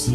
És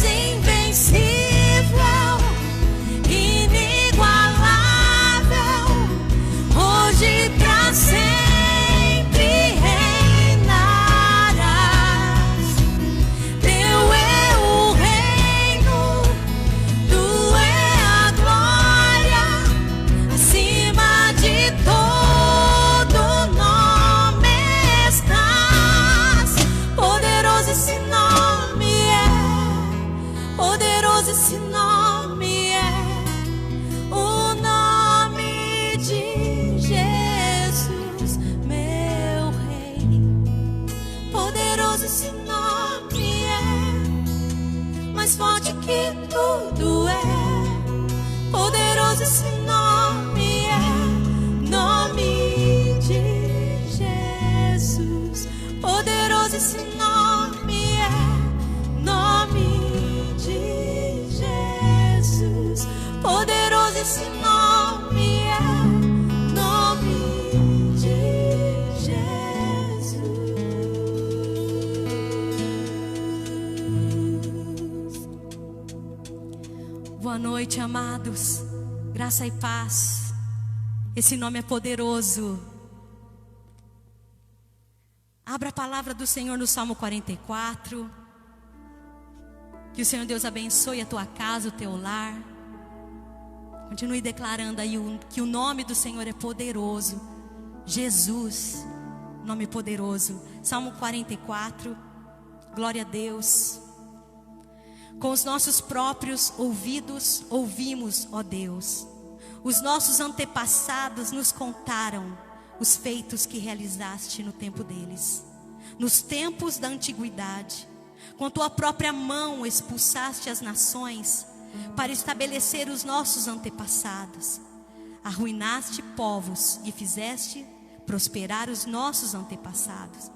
invencível, inigualável. mais forte que tudo é. Poderoso esse nome é, nome de Jesus. Poderoso esse nome é, nome de Jesus. Poderoso esse nome é, nome de Jesus. Boa noite, amados. Graça e paz. Esse nome é poderoso. Abra a palavra do Senhor no Salmo 44. Que o Senhor Deus abençoe a tua casa, o teu lar. Continue declarando aí que o nome do Senhor é poderoso. Jesus, nome poderoso. Salmo 44. Glória a Deus. Com os nossos próprios ouvidos ouvimos, ó Deus. Os nossos antepassados nos contaram os feitos que realizaste no tempo deles. Nos tempos da antiguidade, com tua própria mão expulsaste as nações para estabelecer os nossos antepassados. Arruinaste povos e fizeste prosperar os nossos antepassados.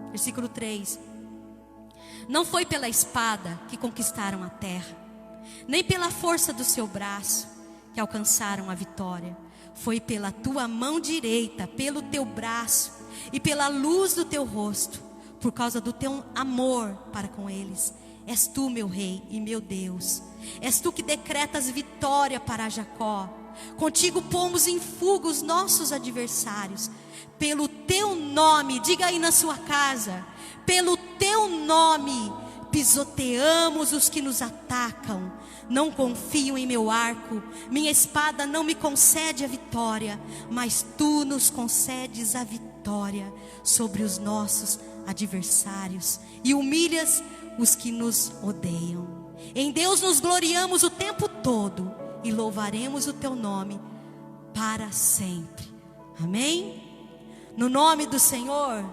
Versículo 3. Não foi pela espada que conquistaram a terra, nem pela força do seu braço que alcançaram a vitória. Foi pela tua mão direita, pelo teu braço e pela luz do teu rosto, por causa do teu amor para com eles. És tu, meu rei e meu Deus. És tu que decretas vitória para Jacó. Contigo pomos em fuga os nossos adversários. Pelo teu nome, diga aí na sua casa, pelo teu nome pisoteamos os que nos atacam. Não confio em meu arco, minha espada não me concede a vitória, mas tu nos concedes a vitória sobre os nossos adversários e humilhas os que nos odeiam. Em Deus nos gloriamos o tempo todo e louvaremos o teu nome para sempre. Amém? No nome do Senhor,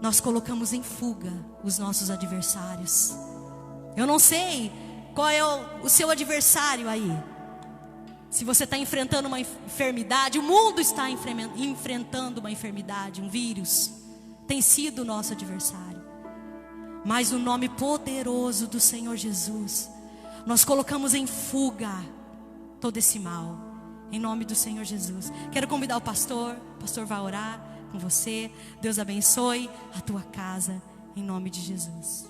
nós colocamos em fuga os nossos adversários. Eu não sei qual é o seu adversário aí. Se você está enfrentando uma enfermidade, o mundo está enfrentando uma enfermidade, um vírus. Tem sido o nosso adversário. Mas no nome poderoso do Senhor Jesus, nós colocamos em fuga todo esse mal. Em nome do Senhor Jesus. Quero convidar o pastor vai orar com você. Deus abençoe a tua casa, em nome de Jesus.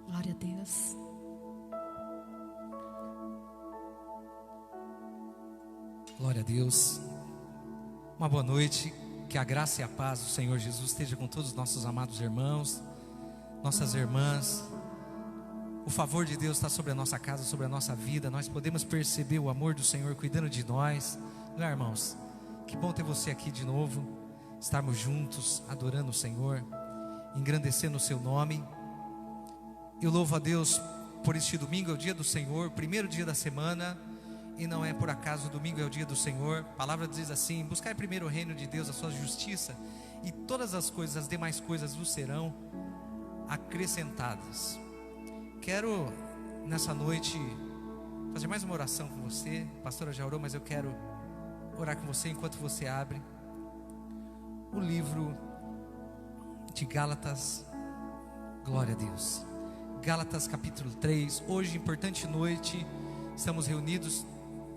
Glória a Deus. Glória a Deus. Uma boa noite. Que a graça e a paz do Senhor Jesus esteja com todos os nossos amados irmãos, nossas irmãs. O favor de Deus está sobre a nossa casa, sobre a nossa vida. Nós podemos perceber o amor do Senhor cuidando de nós. Não é, irmãos? Que bom ter você aqui de novo. Estarmos juntos, adorando o Senhor, engrandecendo o seu nome. Eu louvo a Deus por este domingo, é o dia do Senhor, primeiro dia da semana. E não é por acaso, o domingo é o dia do Senhor. A palavra diz assim: buscai primeiro o reino de Deus, a sua justiça, e todas as coisas, as demais coisas vos serão acrescentadas. Quero nessa noite fazer mais uma oração com você. A pastora já orou, mas eu quero orar com você enquanto você abre o livro de Gálatas. Glória a Deus. Gálatas capítulo 3. Hoje, importante noite, estamos reunidos,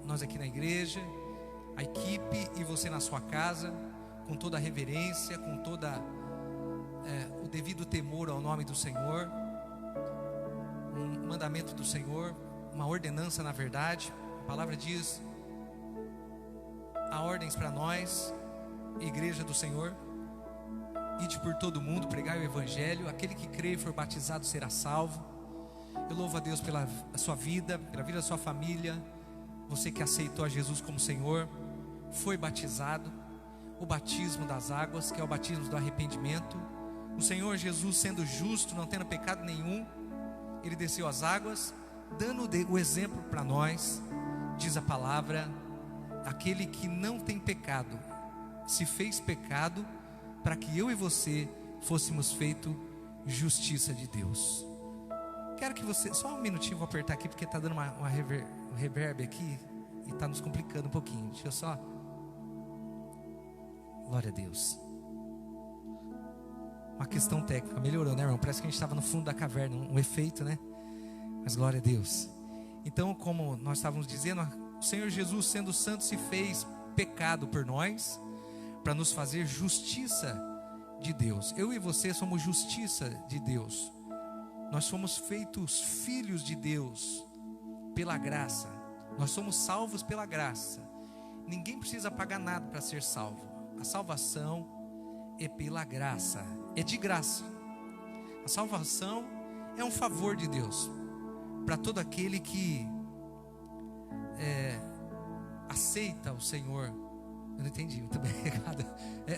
nós aqui na igreja, a equipe e você na sua casa, com toda a reverência, com toda o devido temor ao nome do Senhor. Um mandamento do Senhor, uma ordenança na verdade. A palavra diz: há ordens para nós, igreja do Senhor: ide por todo o mundo, pregai o evangelho, aquele que crê e for batizado será salvo. Eu louvo a Deus pela sua vida, pela vida da sua família. Você que aceitou a Jesus como Senhor, foi batizado, o batismo das águas, que é o batismo do arrependimento. O Senhor Jesus, sendo justo, não tendo pecado nenhum, Ele desceu às águas, dando o exemplo para nós. Diz a palavra: aquele que não tem pecado se fez pecado para que eu e você fôssemos feitos justiça de Deus. Quero que você, só um minutinho, vou apertar aqui porque está dando um reverb aqui e está nos complicando um pouquinho. Deixa eu só. Glória a Deus. Uma questão técnica, melhorou, né, irmão? Parece que a gente estava no fundo da caverna, um efeito, né? Mas glória a Deus. Então, como nós estávamos dizendo, o Senhor Jesus, sendo santo, se fez pecado por nós, para nos fazer justiça de Deus. Eu e você somos justiça de Deus. Nós somos feitos filhos de Deus pela graça. Nós somos salvos pela graça. Ninguém precisa pagar nada para ser salvo. A salvação é pela graça, é de graça. A salvação é um favor de Deus para todo aquele que aceita o Senhor. Eu não entendi muito bem o recado.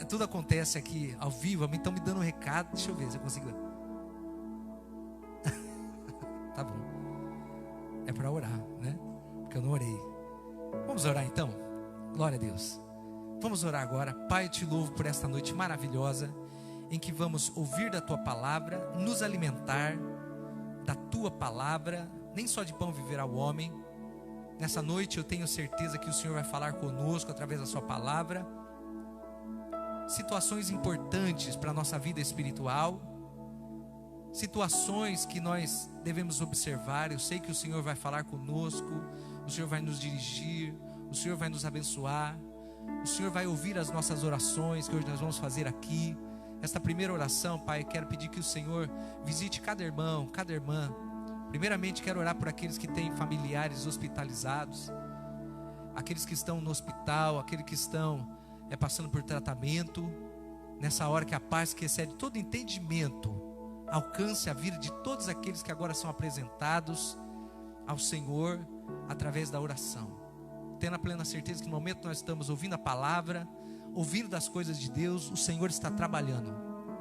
Tudo acontece aqui ao vivo. Estão me dando um recado. Deixa eu ver se eu consigo. Tá bom. É para orar, né? Porque eu não orei. Vamos orar então? Glória a Deus. Vamos orar agora. Pai, eu te louvo por esta noite maravilhosa, em que vamos ouvir da tua palavra, nos alimentar da tua palavra. Nem só de pão viverá o homem. Nessa noite eu tenho certeza que o Senhor vai falar conosco através da sua palavra. Situações importantes para a nossa vida espiritual. Situações que nós devemos observar. Eu sei que o Senhor vai falar conosco. O Senhor vai nos dirigir. O Senhor vai nos abençoar. O Senhor vai ouvir as nossas orações que hoje nós vamos fazer aqui. Esta primeira oração, Pai, quero pedir que o Senhor visite cada irmão, cada irmã. Primeiramente quero orar por aqueles que têm familiares hospitalizados, aqueles que estão no hospital, aqueles que estão passando por tratamento. Nessa hora que a paz que excede todo entendimento alcance a vida de todos aqueles que agora são apresentados ao Senhor através da oração, tendo a plena certeza que no momento que nós estamos ouvindo a palavra, ouvindo das coisas de Deus, o Senhor está trabalhando.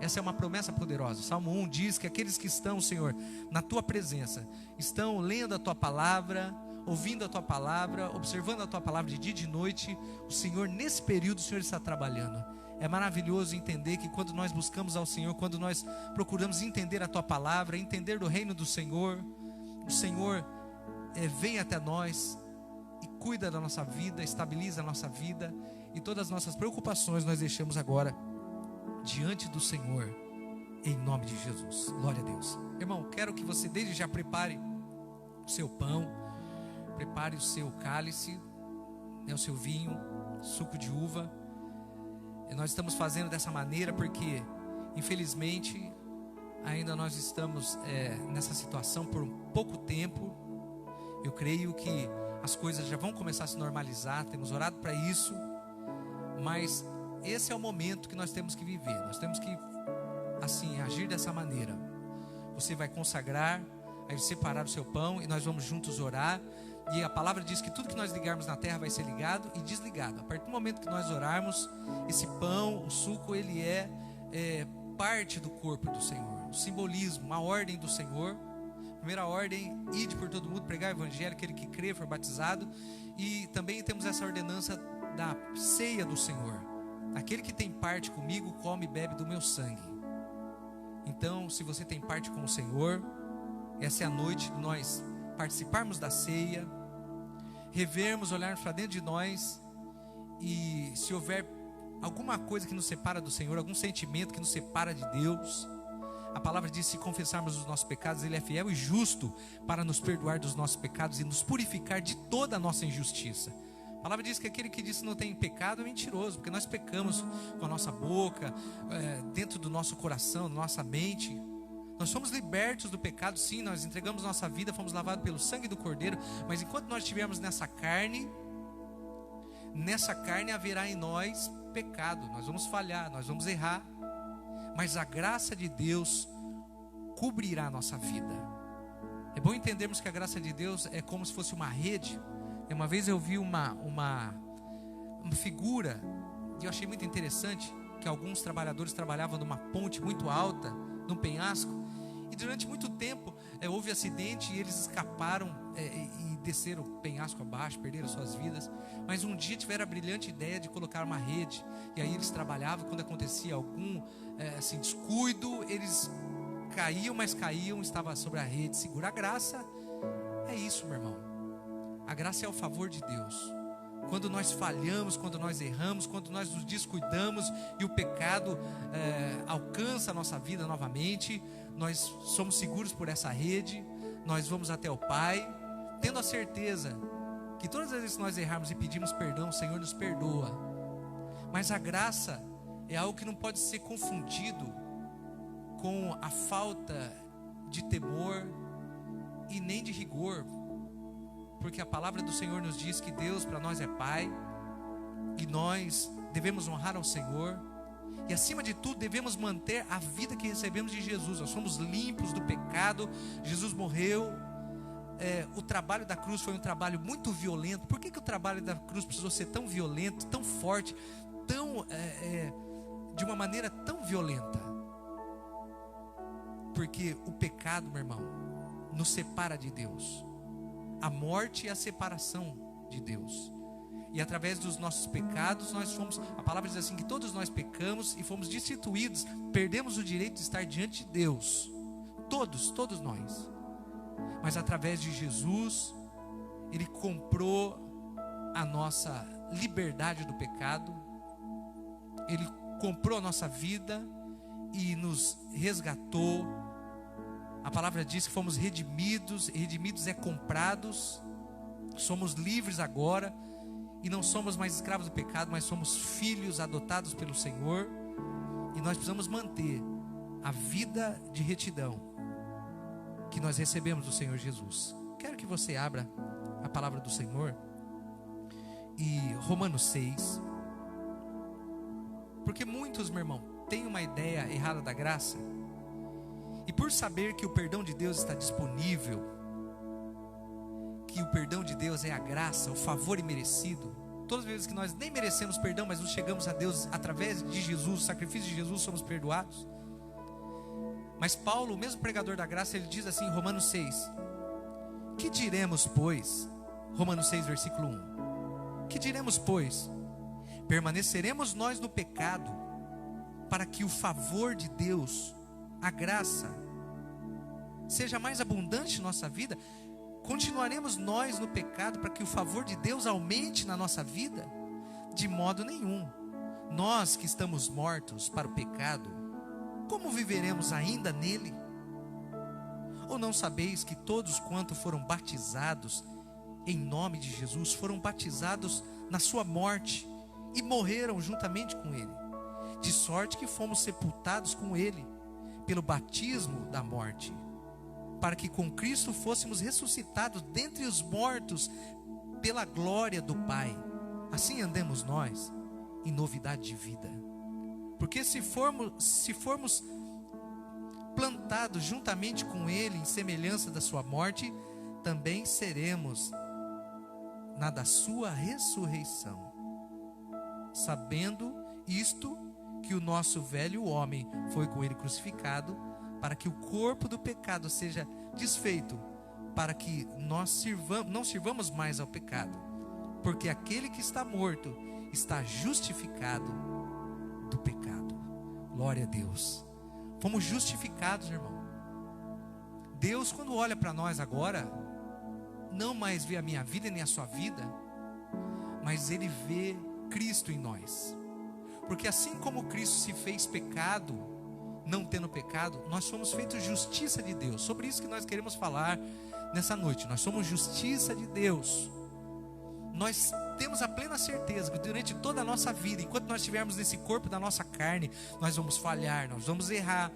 Essa é uma promessa poderosa. Salmo 1 diz que aqueles que estão, Senhor, na tua presença, estão lendo a tua palavra, ouvindo a tua palavra, observando a tua palavra de dia e de noite. O Senhor, nesse período, o Senhor está trabalhando. É maravilhoso entender que quando nós buscamos ao Senhor, quando nós procuramos entender a tua palavra, entender do reino do Senhor, o Senhor vem até nós e cuida da nossa vida, estabiliza a nossa vida, e todas as nossas preocupações nós deixamos agora diante do Senhor, em nome de Jesus. Glória a Deus. Irmão, quero que você desde já prepare o seu pão, prepare o seu cálice, o seu vinho, suco de uva. E nós estamos fazendo dessa maneira porque, infelizmente, ainda nós estamos nessa situação por um pouco tempo. Eu creio que as coisas já vão começar a se normalizar, temos orado para isso, mas esse é o momento que nós temos que viver. Nós temos que, assim, agir dessa maneira. Você vai consagrar, aí separar o seu pão e nós vamos juntos orar. E a palavra diz que tudo que nós ligarmos na terra vai ser ligado e desligado. A partir do momento que nós orarmos, esse pão, o suco, ele é parte do corpo do Senhor. O simbolismo, uma ordem do Senhor. Primeira ordem, ide por todo mundo, pregar o evangelho, aquele que crê, for batizado. E também temos essa ordenança da ceia do Senhor. Aquele que tem parte comigo, come e bebe do meu sangue. Então, se você tem parte com o Senhor, essa é a noite de nós participarmos da ceia, revermos, olharmos para dentro de nós, e se houver alguma coisa que nos separa do Senhor, algum sentimento que nos separa de Deus, a palavra diz: se confessarmos os nossos pecados, Ele é fiel e justo para nos perdoar dos nossos pecados e nos purificar de toda a nossa injustiça. A palavra diz que aquele que diz que não tem pecado é mentiroso, porque nós pecamos com a nossa boca, dentro do nosso coração, da nossa mente. Nós somos libertos do pecado, sim, nós entregamos nossa vida, fomos lavados pelo sangue do Cordeiro, mas enquanto nós estivermos nessa carne haverá em nós pecado, nós vamos falhar, nós vamos errar, mas a graça de Deus cobrirá a nossa vida. É bom entendermos que a graça de Deus é como se fosse uma rede. Uma vez eu vi uma figura, e eu achei muito interessante, que alguns trabalhadores trabalhavam numa ponte muito alta, num penhasco, e durante muito tempo houve acidente e eles escaparam e desceram o penhasco abaixo, perderam suas vidas. Mas um dia tiveram a brilhante ideia de colocar uma rede, e aí eles trabalhavam. Quando acontecia algum descuido, eles caíam, mas caíam, estava sobre a rede segura. A graça é isso, meu irmão. A graça é o favor de Deus. Quando nós falhamos, quando nós erramos, quando nós nos descuidamos e o pecado alcança a nossa vida novamente, nós somos seguros por essa rede, nós vamos até o Pai, tendo a certeza que todas as vezes que nós errarmos e pedimos perdão, o Senhor nos perdoa. Mas a graça é algo que não pode ser confundido com a falta de temor e nem de rigor, porque a palavra do Senhor nos diz que Deus para nós é Pai, e nós devemos honrar ao Senhor, e acima de tudo devemos manter a vida que recebemos de Jesus. Nós somos limpos do pecado, Jesus morreu, o trabalho da cruz foi um trabalho muito violento. Por que o trabalho da cruz precisou ser tão violento, tão forte, de uma maneira tão violenta? Porque o pecado, meu irmão, nos separa de Deus. A morte é a separação de Deus. E através dos nossos pecados nós fomos, a palavra diz assim, que todos nós pecamos e fomos destituídos, perdemos o direito de estar diante de Deus. Todos nós. Mas através de Jesus, Ele comprou a nossa liberdade do pecado, Ele comprou a nossa vida e nos resgatou. A palavra diz que fomos redimidos é comprados, somos livres agora, e não somos mais escravos do pecado, mas somos filhos adotados pelo Senhor, e nós precisamos manter a vida de retidão que nós recebemos do Senhor Jesus. Quero que você abra a palavra do Senhor e Romanos 6, porque muitos, meu irmão, têm uma ideia errada da graça, e por saber que o perdão de Deus está disponível, que o perdão de Deus é a graça, o favor imerecido, todas as vezes que nós nem merecemos perdão, mas nos chegamos a Deus através de Jesus, o sacrifício de Jesus, somos perdoados. Mas Paulo, o mesmo pregador da graça, ele diz assim em Romanos 6: que diremos, pois? Romanos 6, versículo 1: que diremos, pois? Permaneceremos nós no pecado, para que o favor de Deus, a graça, seja mais abundante em nossa vida? Continuaremos nós no pecado para que o favor de Deus aumente na nossa vida? De modo nenhum. Nós que estamos mortos para o pecado, como viveremos ainda nele? Ou não sabeis que todos quanto foram batizados em nome de Jesus, foram batizados na sua morte e morreram juntamente com ele? De sorte que fomos sepultados com ele pelo batismo da morte, para que com Cristo fôssemos ressuscitados dentre os mortos pela glória do Pai. Assim andemos nós em novidade de vida. Porque se formos plantados juntamente com Ele em semelhança da sua morte, também seremos na da sua ressurreição. Sabendo isto, que o nosso velho homem foi com Ele crucificado, para que o corpo do pecado seja desfeito, para que nós não sirvamos mais ao pecado, porque aquele que está morto está justificado do pecado. Glória a Deus. Fomos justificados, irmão. Deus, quando olha para nós agora, não mais vê a minha vida nem a sua vida, mas Ele vê Cristo em nós. Porque assim como Cristo se fez pecado, não tendo pecado, nós somos feitos justiça de Deus. Sobre isso que nós queremos falar nessa noite. Nós somos justiça de Deus. Nós temos a plena certeza que durante toda a nossa vida, enquanto nós estivermos nesse corpo da nossa carne, nós vamos falhar, nós vamos errar.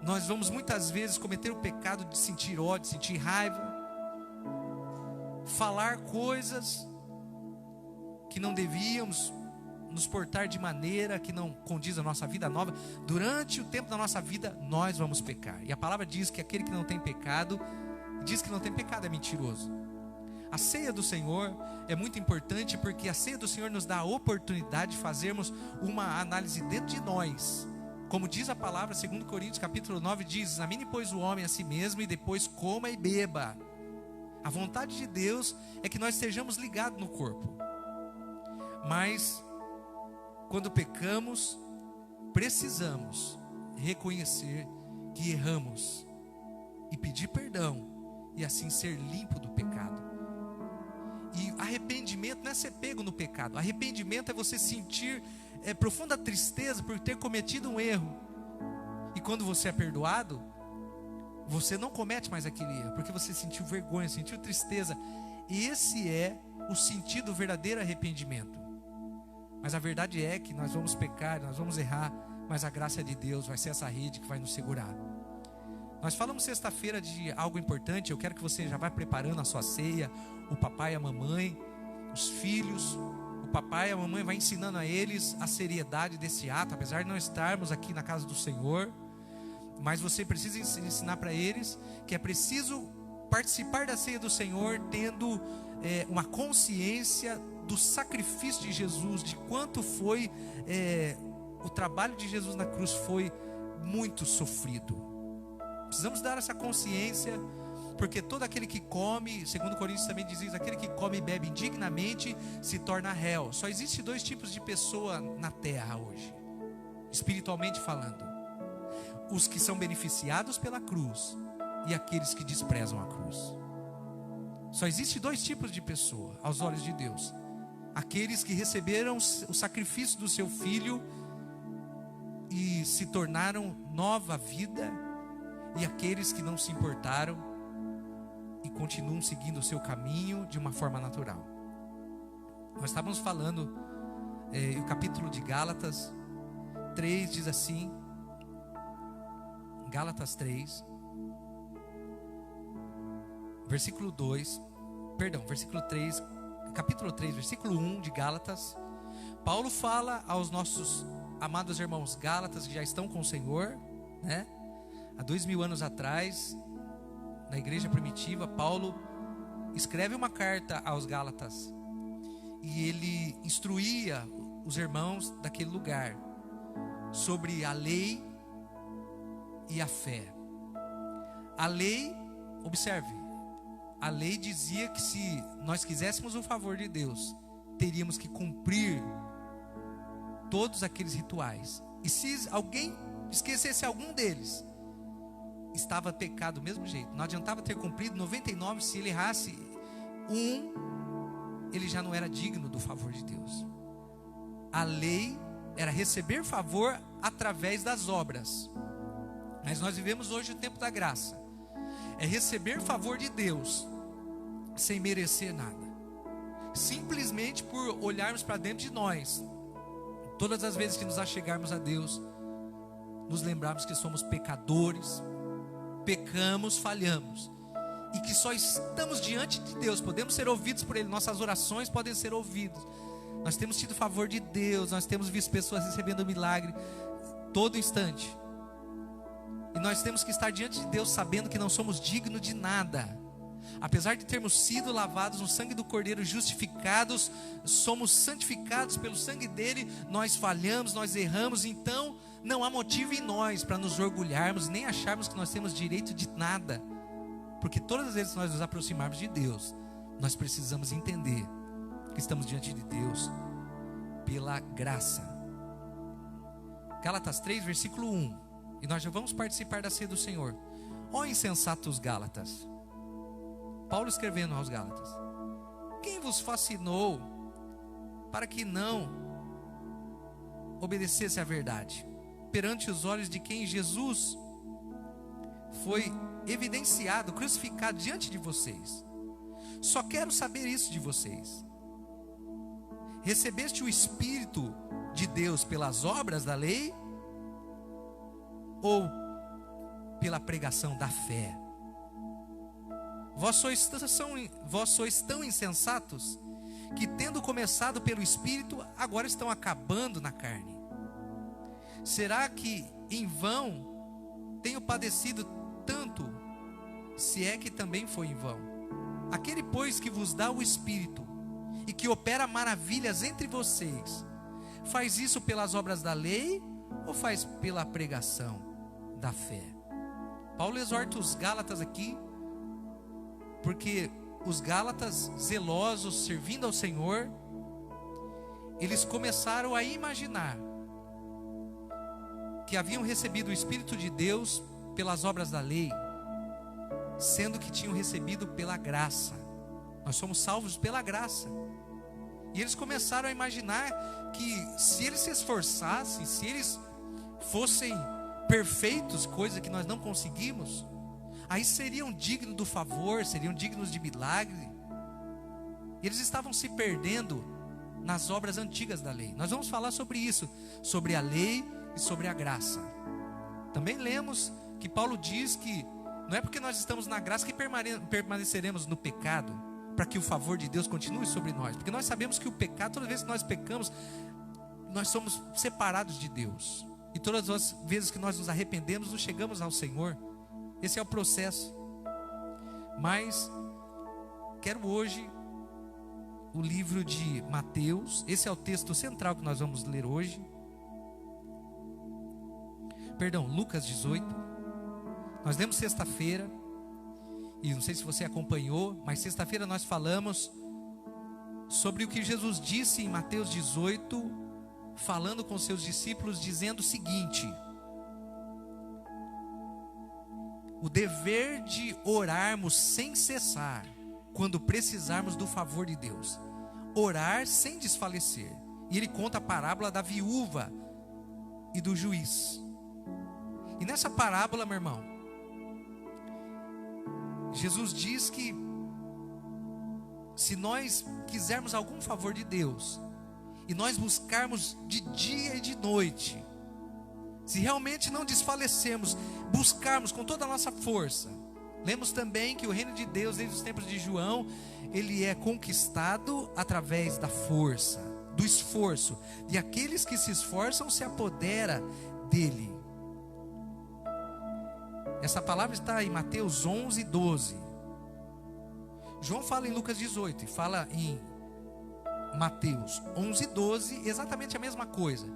Nós vamos muitas vezes cometer o pecado de sentir ódio, de sentir raiva, falar coisas que não devíamos, nos portar de maneira que não condiz a nossa vida nova. Durante o tempo da nossa vida, nós vamos pecar. E a palavra diz que aquele que não tem pecado, diz que não tem pecado, é mentiroso. A ceia do Senhor é muito importante, porque a ceia do Senhor nos dá a oportunidade de fazermos uma análise dentro de nós. Como diz a palavra, 2 Coríntios capítulo 9, diz: examine, pois, o homem a si mesmo, e depois coma e beba. A vontade de Deus é que nós estejamos ligados no corpo. Mas quando pecamos, precisamos reconhecer que erramos e pedir perdão e assim ser limpo do pecado. E arrependimento não é ser pego no pecado. Arrependimento é você sentir profunda tristeza por ter cometido um erro. E quando você é perdoado, você não comete mais aquele erro, porque você sentiu vergonha, sentiu tristeza. Esse é o sentido do verdadeiro arrependimento. Mas a verdade é que nós vamos pecar, nós vamos errar, mas a graça de Deus vai ser essa rede que vai nos segurar. Nós falamos sexta-feira de algo importante. Eu quero que você já vá preparando a sua ceia. O papai e a mamãe, os filhos, o papai e a mamãe vai ensinando a eles a seriedade desse ato, apesar de não estarmos aqui na casa do Senhor. Mas você precisa ensinar para eles que é preciso participar da ceia do Senhor tendo uma consciência do sacrifício de Jesus, de quanto foi o trabalho de Jesus na cruz foi muito sofrido. Precisamos dar essa consciência, porque todo aquele que come, segundo Coríntios também diz isso, aquele que come e bebe indignamente se torna réu. Só existe 2 tipos de pessoa na terra hoje, espiritualmente falando: os que são beneficiados pela cruz e aqueles que desprezam a cruz. Só existe 2 tipos de pessoa aos olhos de Deus: aqueles que receberam o sacrifício do seu filho e se tornaram nova vida, e aqueles que não se importaram e continuam seguindo o seu caminho de uma forma natural. Nós estávamos falando, o capítulo de Gálatas 3 diz assim, Gálatas 3, versículo 3, capítulo 3, versículo 1 de Gálatas. Paulo fala aos nossos amados irmãos gálatas que já estão com o Senhor, né? Há 2000 anos atrás, na igreja primitiva, Paulo escreve uma carta aos Gálatas e ele instruía os irmãos daquele lugar sobre a lei e a fé. A lei, observe, a lei dizia que se nós quiséssemos o favor de Deus, teríamos que cumprir todos aqueles rituais. E se alguém esquecesse algum deles, estava pecado do mesmo jeito. Não adiantava ter cumprido 99, se ele errasse ele já não era digno do favor de Deus. A lei era receber favor através das obras. Mas nós vivemos hoje o tempo da graça. É receber favor de Deus sem merecer nada, simplesmente por olharmos para dentro de nós. Todas as vezes que nos achegarmos a Deus, nos lembrarmos que somos pecadores, pecamos, falhamos, e que só estamos diante de Deus, podemos ser ouvidos por Ele, nossas orações podem ser ouvidas. Nós temos tido favor de Deus, nós temos visto pessoas recebendo milagre todo instante, e nós temos que estar diante de Deus sabendo que não somos dignos de nada. Apesar de termos sido lavados no sangue do Cordeiro, justificados, somos santificados pelo sangue dele, nós falhamos, nós erramos. Então não há motivo em nós para nos orgulharmos, nem acharmos que nós temos direito de nada, porque todas as vezes que nós nos aproximarmos de Deus, nós precisamos entender que estamos diante de Deus pela graça. Gálatas 3, versículo 1, e nós já vamos participar da ceia do Senhor. Ó insensatos Gálatas, Paulo escrevendo aos Gálatas: quem vos fascinou para que não obedecesse à verdade, perante os olhos de quem Jesus foi evidenciado, crucificado diante de vocês? Só quero saber isso de vocês: recebeste o Espírito de Deus pelas obras da lei ou pela pregação da fé? Vós sois tão insensatos que, tendo começado pelo Espírito, agora estão acabando na carne. Será que em vão tenho padecido tanto, se é que também foi em vão? Aquele, pois, que vos dá o Espírito e que opera maravilhas entre vocês, faz isso pelas obras da lei ou faz pela pregação da fé? Paulo exorta os Gálatas aqui, porque os Gálatas, zelosos, servindo ao Senhor, eles começaram a imaginar que haviam recebido o Espírito de Deus pelas obras da lei, sendo que tinham recebido pela graça. Nós somos salvos pela graça. E eles começaram a imaginar que se eles se esforçassem, se eles fossem perfeitos, coisa que nós não conseguimos, aí seriam dignos do favor, seriam dignos de milagre. Eles estavam se perdendo nas obras antigas da lei. Nós vamos falar sobre isso, sobre a lei e sobre a graça. Também lemos que Paulo diz que não é porque nós estamos na graça que permaneceremos no pecado, para que o favor de Deus continue sobre nós. Porque nós sabemos que o pecado, toda vez que nós pecamos, nós somos separados de Deus. E todas as vezes que nós nos arrependemos, nos chegamos ao Senhor. Esse é o processo. Mas quero hoje o livro de Mateus. Esse é o texto central que nós vamos ler hoje. Perdão, Lucas 18. Nós lemos sexta-feira. E não sei se você acompanhou, mas sexta-feira nós falamos sobre o que Jesus disse em Mateus 18, falando com seus discípulos, dizendo o seguinte: o dever de orarmos sem cessar, quando precisarmos do favor de Deus. Orar sem desfalecer. E ele conta a parábola da viúva e do juiz. E nessa parábola, meu irmão, Jesus diz que se nós quisermos algum favor de Deus, e nós buscarmos de dia e de noite, se realmente não desfalecermos, buscarmos com toda a nossa força. Lemos também que o reino de Deus, desde os tempos de João, ele é conquistado através da força, do esforço, e aqueles que se esforçam se apodera dele. Essa palavra está em Mateus 11, 12. João fala em Lucas 18 e fala em Mateus 11, 12, exatamente a mesma coisa.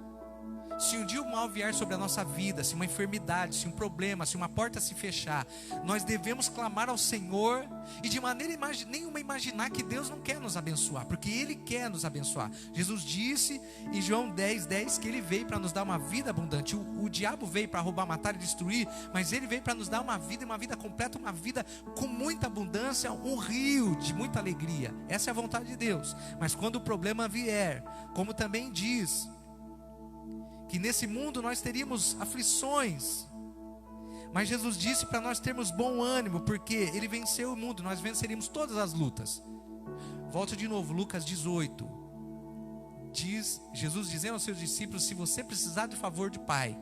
Se um dia o mal vier sobre a nossa vida, se uma enfermidade, se um problema, se uma porta se fechar, nós devemos clamar ao Senhor e de maneira nenhuma imaginar que Deus não quer nos abençoar, porque Ele quer nos abençoar. Jesus disse em João 10, 10 que Ele veio para nos dar uma vida abundante. O diabo veio para roubar, matar e destruir, mas Ele veio para nos dar uma vida completa, uma vida com muita abundância, um rio de muita alegria. Essa é a vontade de Deus. Mas quando o problema vier, como também diz que nesse mundo nós teríamos aflições, mas Jesus disse para nós termos bom ânimo, porque Ele venceu o mundo, nós venceríamos todas as lutas. Volto de novo, Lucas 18, diz Jesus dizendo aos seus discípulos: se você precisar de favor de Pai,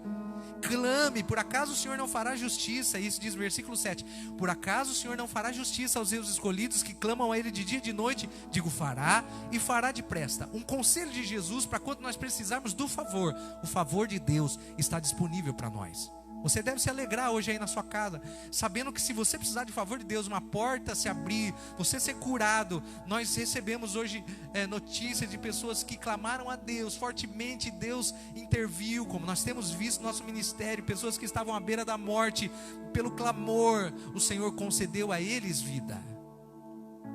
clame, por acaso o Senhor não fará justiça? Isso diz o versículo 7, por acaso o Senhor não fará justiça aos seus escolhidos que clamam a Ele de dia e de noite? Digo, fará, e fará depressa. Um conselho de Jesus para quando nós precisarmos do favor. O favor de Deus está disponível para nós. Você deve se alegrar hoje aí na sua casa, sabendo que se você precisar de favor de Deus, uma porta se abrir, você ser curado. Nós recebemos hoje notícias de pessoas que clamaram a Deus fortemente, Deus interviu, como nós temos visto no nosso ministério, pessoas que estavam à beira da morte, pelo clamor, o Senhor concedeu a eles vida.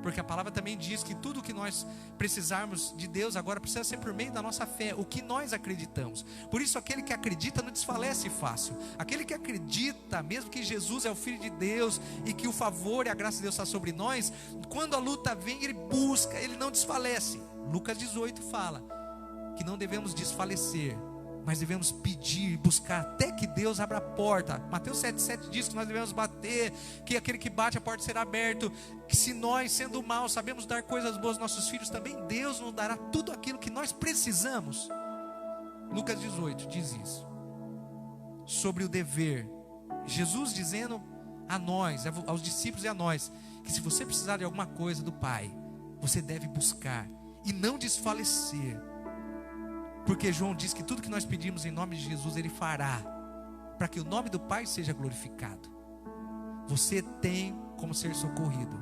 Porque a palavra também diz que tudo que nós precisarmos de Deus agora precisa ser por meio da nossa fé, o que nós acreditamos. Por isso aquele que acredita não desfalece fácil. Aquele que acredita, mesmo que Jesus é o Filho de Deus e que o favor e a graça de Deus está sobre nós, quando a luta vem, ele busca, ele não desfalece. Lucas 18 fala que não devemos desfalecer, mas devemos pedir, buscar até que Deus abra a porta. Mateus 7,7 diz que nós devemos bater, que aquele que bate a porta será aberto, que se nós, sendo mal, sabemos dar coisas boas aos nossos filhos, também Deus nos dará tudo aquilo que nós precisamos. Lucas 18 diz isso, sobre o dever. Jesus dizendo a nós, aos discípulos e a nós, que se você precisar de alguma coisa do Pai, você deve buscar e não desfalecer. Porque João diz que tudo que nós pedimos em nome de Jesus, Ele fará, para que o nome do Pai seja glorificado. Você tem como ser socorrido.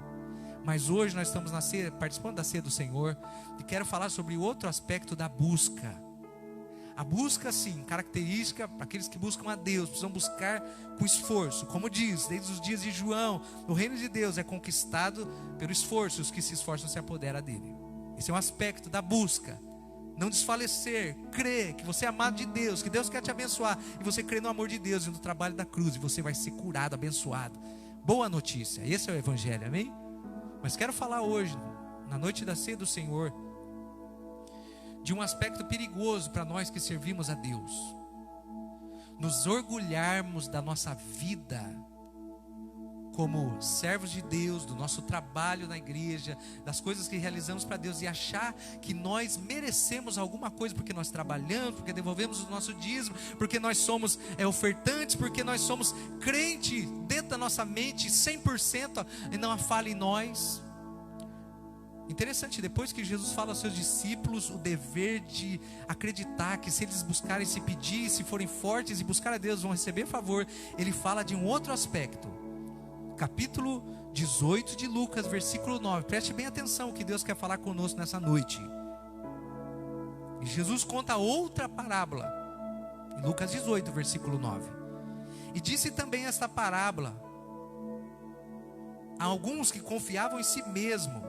Mas hoje nós estamos participando da ceia do Senhor, e quero falar sobre outro aspecto da busca. A busca, sim, característica para aqueles que buscam a Deus, precisam buscar com esforço. Como diz, desde os dias de João, o reino de Deus é conquistado pelo esforço, os que se esforçam se apoderam dele. Esse é um aspecto da busca. não desfalecer, crer que você é amado de Deus, que Deus quer te abençoar, e você crê no amor de Deus e no trabalho da cruz, e você vai ser curado, abençoado. Boa notícia, esse é o Evangelho, amém? Mas quero falar hoje, na noite da ceia do Senhor, de um aspecto perigoso para nós que servimos a Deus: nos orgulharmos da nossa vida como servos de Deus, do nosso trabalho na igreja, das coisas que realizamos para Deus, e achar que nós merecemos alguma coisa porque nós trabalhamos, porque devolvemos o nosso dízimo, porque nós somos ofertantes, porque nós somos crente dentro da nossa mente 100% e não há falha em nós. Interessante, depois que Jesus fala aos seus discípulos o dever de acreditar que se eles buscarem, se pedir, se forem fortes e buscar a Deus, vão receber favor, ele fala de um outro aspecto. Capítulo 18 de Lucas, versículo 9. Preste bem atenção o que Deus quer falar conosco nessa noite. E Jesus conta outra parábola em Lucas 18, versículo 9. E disse também esta parábola a alguns que confiavam em si mesmo,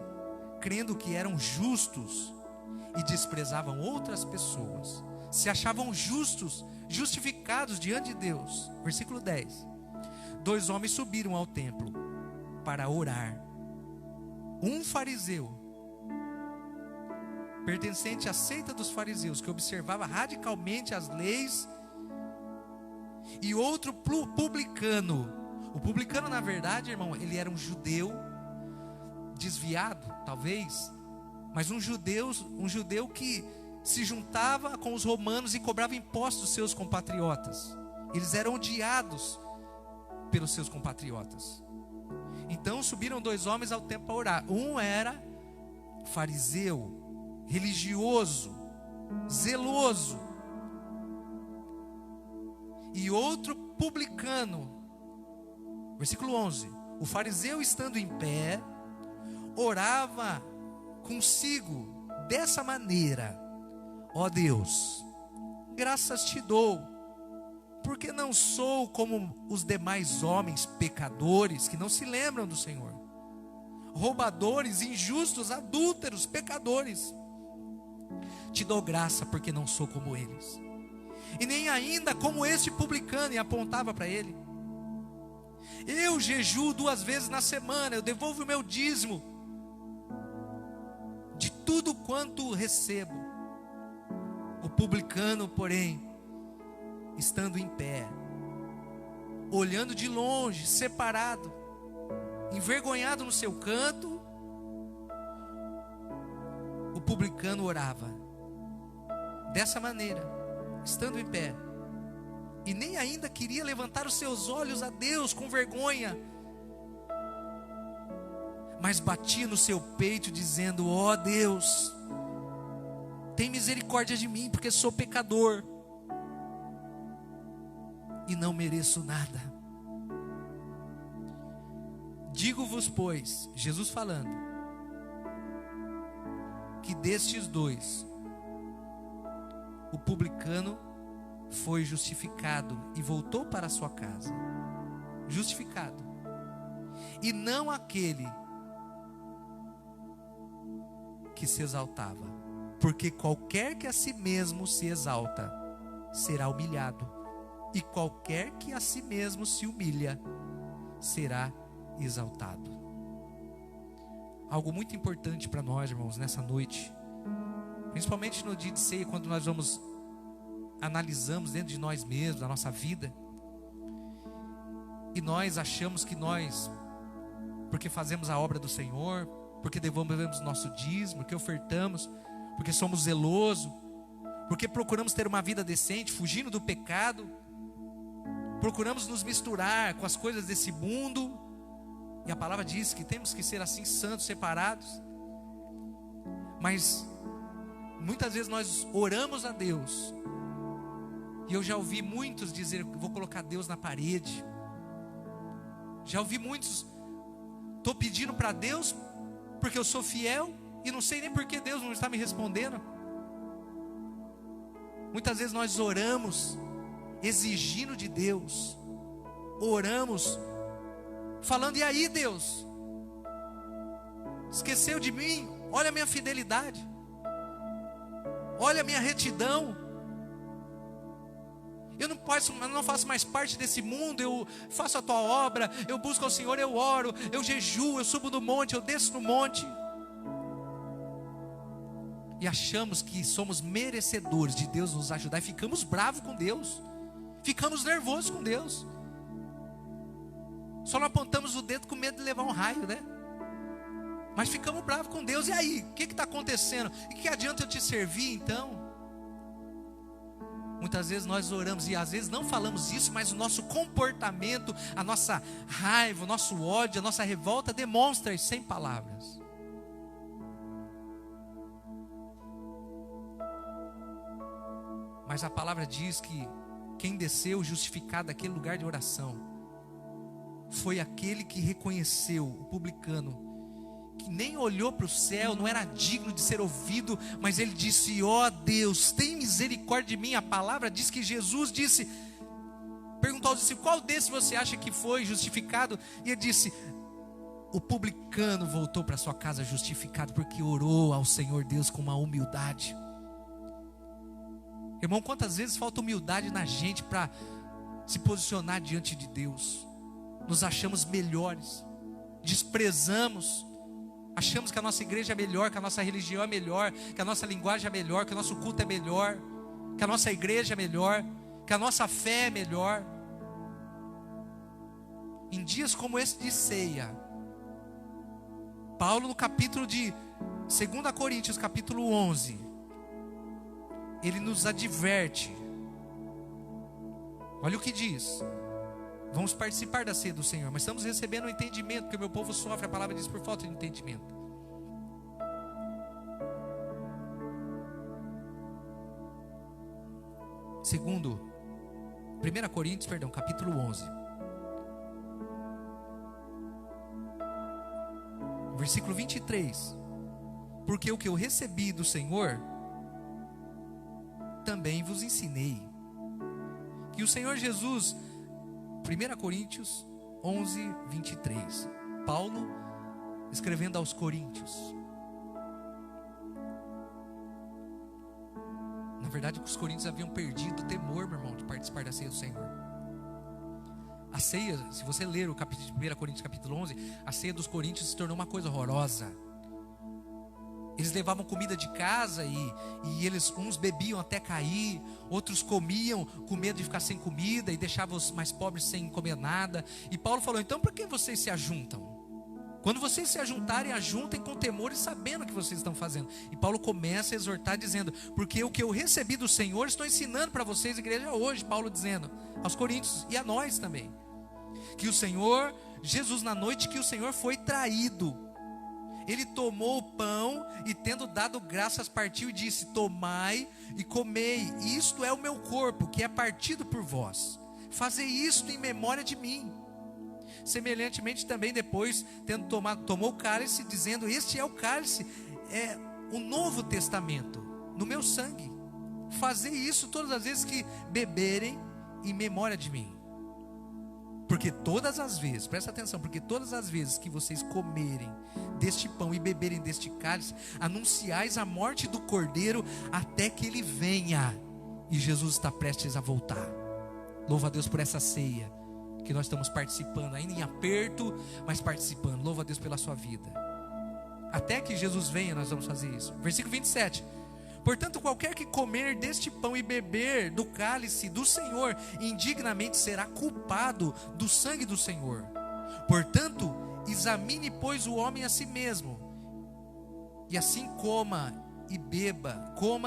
crendo que eram justos, e desprezavam outras pessoas, se achavam justos, justificados diante de Deus. Versículo 10. 2 homens subiram ao templo para orar. Um fariseu, pertencente à seita dos fariseus, que observava radicalmente as leis, e outro publicano. O publicano, na verdade, irmão, ele era um judeu desviado, talvez, mas um judeu que se juntava com os romanos e cobrava impostos dos seus compatriotas. Eles eram odiados pelos seus compatriotas. Então subiram 2 homens ao templo para orar. Um era fariseu, religioso, zeloso, e outro publicano. Versículo 11. O fariseu, estando em pé, orava consigo dessa maneira: ó Deus, graças te dou, porque não sou como os demais homens pecadores, que não se lembram do Senhor, roubadores, injustos, adúlteros, pecadores. Te dou graça porque não sou como eles, e nem ainda como este publicano. E apontava para ele. Eu jejuo 2 vezes na semana, eu devolvo o meu dízimo de tudo quanto recebo. O publicano, porém, estando em pé, olhando de longe, separado, envergonhado no seu canto, o publicano orava dessa maneira, estando em pé, e nem ainda queria levantar os seus olhos a Deus com vergonha, mas batia no seu peito dizendo: ó Deus, tem misericórdia de mim, porque sou pecador e não mereço nada. Digo-vos, pois, Jesus falando, que destes 2, o publicano foi justificado e voltou para a sua casa, justificado, e não aquele que se exaltava, porque qualquer que a si mesmo se exalta será humilhado, e qualquer que a si mesmo se humilha será exaltado. Algo muito importante para nós, irmãos, nessa noite, principalmente no dia de ceia, quando nós analisamos dentro de nós mesmos, a nossa vida, e nós achamos que nós, porque fazemos a obra do Senhor, porque devolvemos nosso dízimo, porque ofertamos, porque somos zelosos, porque procuramos ter uma vida decente, fugindo do pecado, procuramos nos misturar com as coisas desse mundo, e a palavra diz que temos que ser assim, santos, separados. Mas muitas vezes nós oramos a Deus, e eu já ouvi muitos dizer: vou colocar Deus na parede. Já ouvi muitos: estou pedindo para Deus porque eu sou fiel, e não sei nem por que Deus não está me respondendo. Muitas vezes nós oramos exigindo de Deus, oramos falando: e aí, Deus, esqueceu de mim? Olha a minha fidelidade, olha a minha retidão. Eu não faço mais parte desse mundo, eu faço a tua obra, eu busco ao Senhor, eu oro, eu jejuo, eu subo no monte, eu desço no monte. E achamos que somos merecedores de Deus nos ajudar, e ficamos bravos com Deus, ficamos nervosos com Deus. Só não apontamos o dedo com medo de levar um raio, né? Mas ficamos bravos com Deus. E aí, o que está acontecendo? E que adianta eu te servir então? Muitas vezes nós oramos e às vezes não falamos isso, mas o nosso comportamento, a nossa raiva, o nosso ódio, a nossa revolta demonstra isso sem palavras. Mas a palavra diz que quem desceu justificado daquele lugar de oração foi aquele que reconheceu, o publicano, que nem olhou para o céu, não era digno de ser ouvido, mas ele disse: ó Deus, tem misericórdia de mim. A palavra diz que Jesus disse, perguntou aos discípulos: qual desses você acha que foi justificado? E ele disse: o publicano voltou para sua casa justificado, porque orou ao Senhor Deus com uma humildade. Irmão, quantas vezes falta humildade na gente para se posicionar diante de Deus? Nos achamos melhores, desprezamos, achamos que a nossa igreja é melhor, que a nossa religião é melhor, que a nossa linguagem é melhor, que o nosso culto é melhor, que a nossa igreja é melhor, que a nossa fé é melhor. Em dias como esse de ceia, Paulo, no capítulo de 2 Coríntios, capítulo 11, ele nos adverte. Olha o que diz: vamos participar da ceia do Senhor, mas estamos recebendo o entendimento, porque o meu povo sofre, a palavra diz, por falta de entendimento. Segundo, 1 Coríntios, capítulo 11, versículo 23. Porque o que eu recebi do Senhor, também vos ensinei, que o Senhor Jesus, 1 Coríntios 11, 23. Paulo escrevendo aos Coríntios. Na verdade, os coríntios haviam perdido o temor, meu irmão, de participar da ceia do Senhor. A ceia, se você ler o capítulo de 1 Coríntios capítulo 11, a ceia dos coríntios se tornou uma coisa horrorosa. Eles levavam comida de casa e uns bebiam até cair, outros comiam com medo de ficar sem comida e deixavam os mais pobres sem comer nada. E Paulo falou: então por que vocês se ajuntam? Quando vocês se ajuntarem, ajuntem com temor e sabendo o que vocês estão fazendo. E Paulo começa a exortar dizendo: porque o que eu recebi do Senhor, estou ensinando para vocês, igreja, hoje. Paulo dizendo aos coríntios e a nós também, que o Senhor Jesus, na noite que o Senhor foi traído, ele tomou o pão e, tendo dado graças, partiu e disse: tomai e comei, isto é o meu corpo, que é partido por vós, fazei isto em memória de mim. Semelhantemente também depois, tendo tomado, tomou o cálice, dizendo: este é o cálice, é o novo testamento, no meu sangue, fazei isso todas as vezes que beberem em memória de mim. Porque todas as vezes, presta atenção, porque todas as vezes que vocês comerem deste pão e beberem deste cálice, anunciais a morte do Cordeiro até que ele venha. E Jesus está prestes a voltar. Louva a Deus por essa ceia que nós estamos participando, ainda em aperto, mas participando. Louva a Deus pela sua vida. Até que Jesus venha, nós vamos fazer isso. Versículo 27. Portanto, qualquer que comer deste pão e beber do cálice do Senhor, indignamente será culpado do sangue do Senhor. Portanto, examine, pois, o homem a si mesmo, e assim coma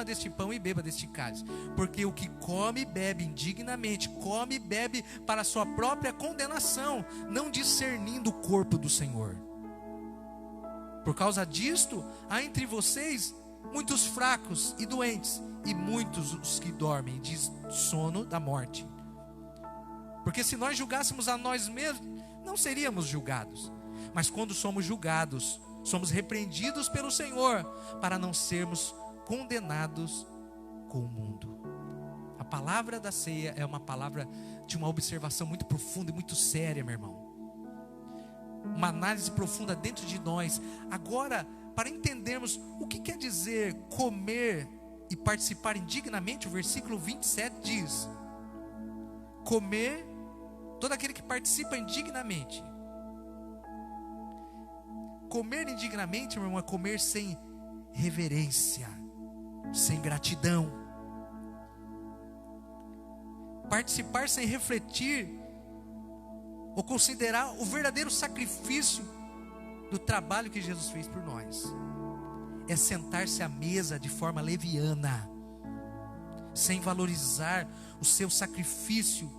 deste pão e beba deste cálice. Porque o que come e bebe indignamente, come e bebe para a sua própria condenação, não discernindo o corpo do Senhor. Por causa disto, há entre vocês muitos fracos e doentes, e muitos os que dormem de sono da morte. Porque se nós julgássemos a nós mesmos, não seríamos julgados. Mas quando somos julgados, somos repreendidos pelo Senhor, para não sermos condenados com o mundo. A palavra da ceia é uma palavra de uma observação muito profunda e muito séria, meu irmão. Uma análise profunda dentro de nós. Agora, para entendermos o que quer dizer comer e participarem dignamente, o versículo 27 diz: comer, todo aquele que participa indignamente. Comer indignamente, meu irmão, é comer sem reverência, sem gratidão. Participar sem refletir ou considerar o verdadeiro sacrifício do trabalho que Jesus fez por nós. É sentar-se à mesa de forma leviana, sem valorizar o seu sacrifício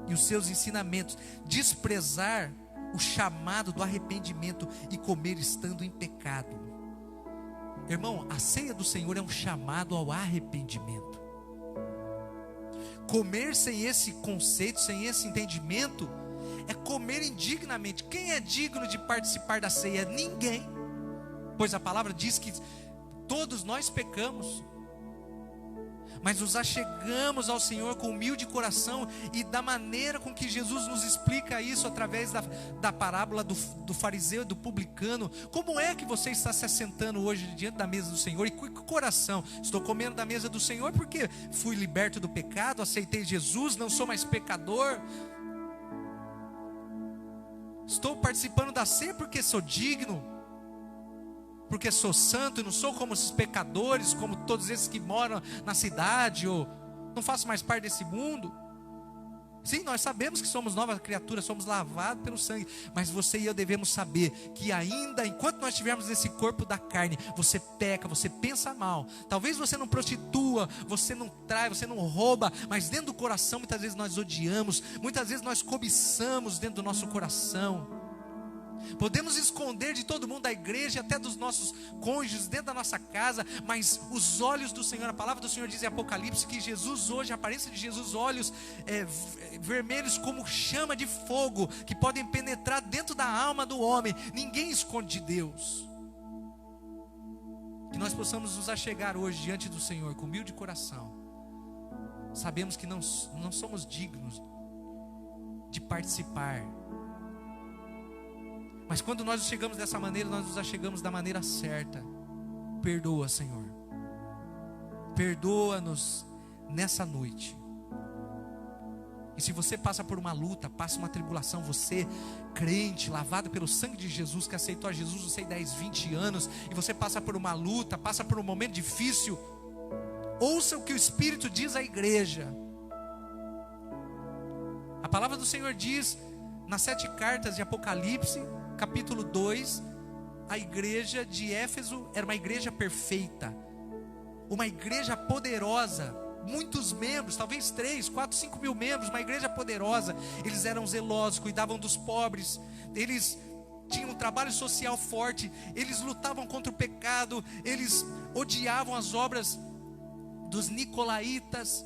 e os seus ensinamentos, desprezar o chamado do arrependimento e comer estando em pecado. Irmão, a ceia do Senhor é um chamado ao arrependimento. Comer sem esse conceito, sem esse entendimento, é comer indignamente. Quem é digno de participar da ceia? Ninguém. Pois a palavra diz que todos nós pecamos, mas nos achegamos ao Senhor com humilde coração, e da maneira com que Jesus nos explica isso, através da parábola do fariseu e do publicano. Como é que você está se assentando hoje diante da mesa do Senhor? E com que coração? Estou comendo da mesa do Senhor porque fui liberto do pecado, aceitei Jesus, não sou mais pecador. Estou participando da ceia porque sou digno, porque sou santo e não sou como esses pecadores, como todos esses que moram na cidade, ou não faço mais parte desse mundo. Sim, nós sabemos que somos nova criatura, somos lavados pelo sangue, mas você e eu devemos saber que ainda enquanto nós estivermos nesse corpo da carne, você peca, você pensa mal. Talvez você não prostitua, você não trai, você não rouba, mas dentro do coração muitas vezes nós odiamos, muitas vezes nós cobiçamos dentro do nosso coração. Podemos esconder de todo mundo da igreja, até dos nossos cônjuges, dentro da nossa casa, mas os olhos do Senhor, a palavra do Senhor diz em Apocalipse que Jesus hoje, a aparência de Jesus, olhos vermelhos como chama de fogo, que podem penetrar dentro da alma do homem. Ninguém esconde de Deus. Que nós possamos nos achegar hoje diante do Senhor com humilde coração. Sabemos que não somos dignos de participar, mas quando nós nos chegamos dessa maneira, nós nos achegamos da maneira certa. Perdoa, Senhor. Perdoa-nos nessa noite. E se você passa por uma luta, passa uma tribulação, você, crente, lavado pelo sangue de Jesus, que aceitou a Jesus, não sei, 10, 20 anos, e você passa por uma luta, passa por um momento difícil, ouça o que o Espírito diz à igreja. A palavra do Senhor diz, nas 7 cartas de Apocalipse, capítulo 2, a igreja de Éfeso era uma igreja perfeita, uma igreja poderosa, muitos membros, talvez 3, 4, 5 mil membros, uma igreja poderosa. Eles eram zelosos, cuidavam dos pobres, eles tinham um trabalho social forte, eles lutavam contra o pecado, eles odiavam as obras dos nicolaítas.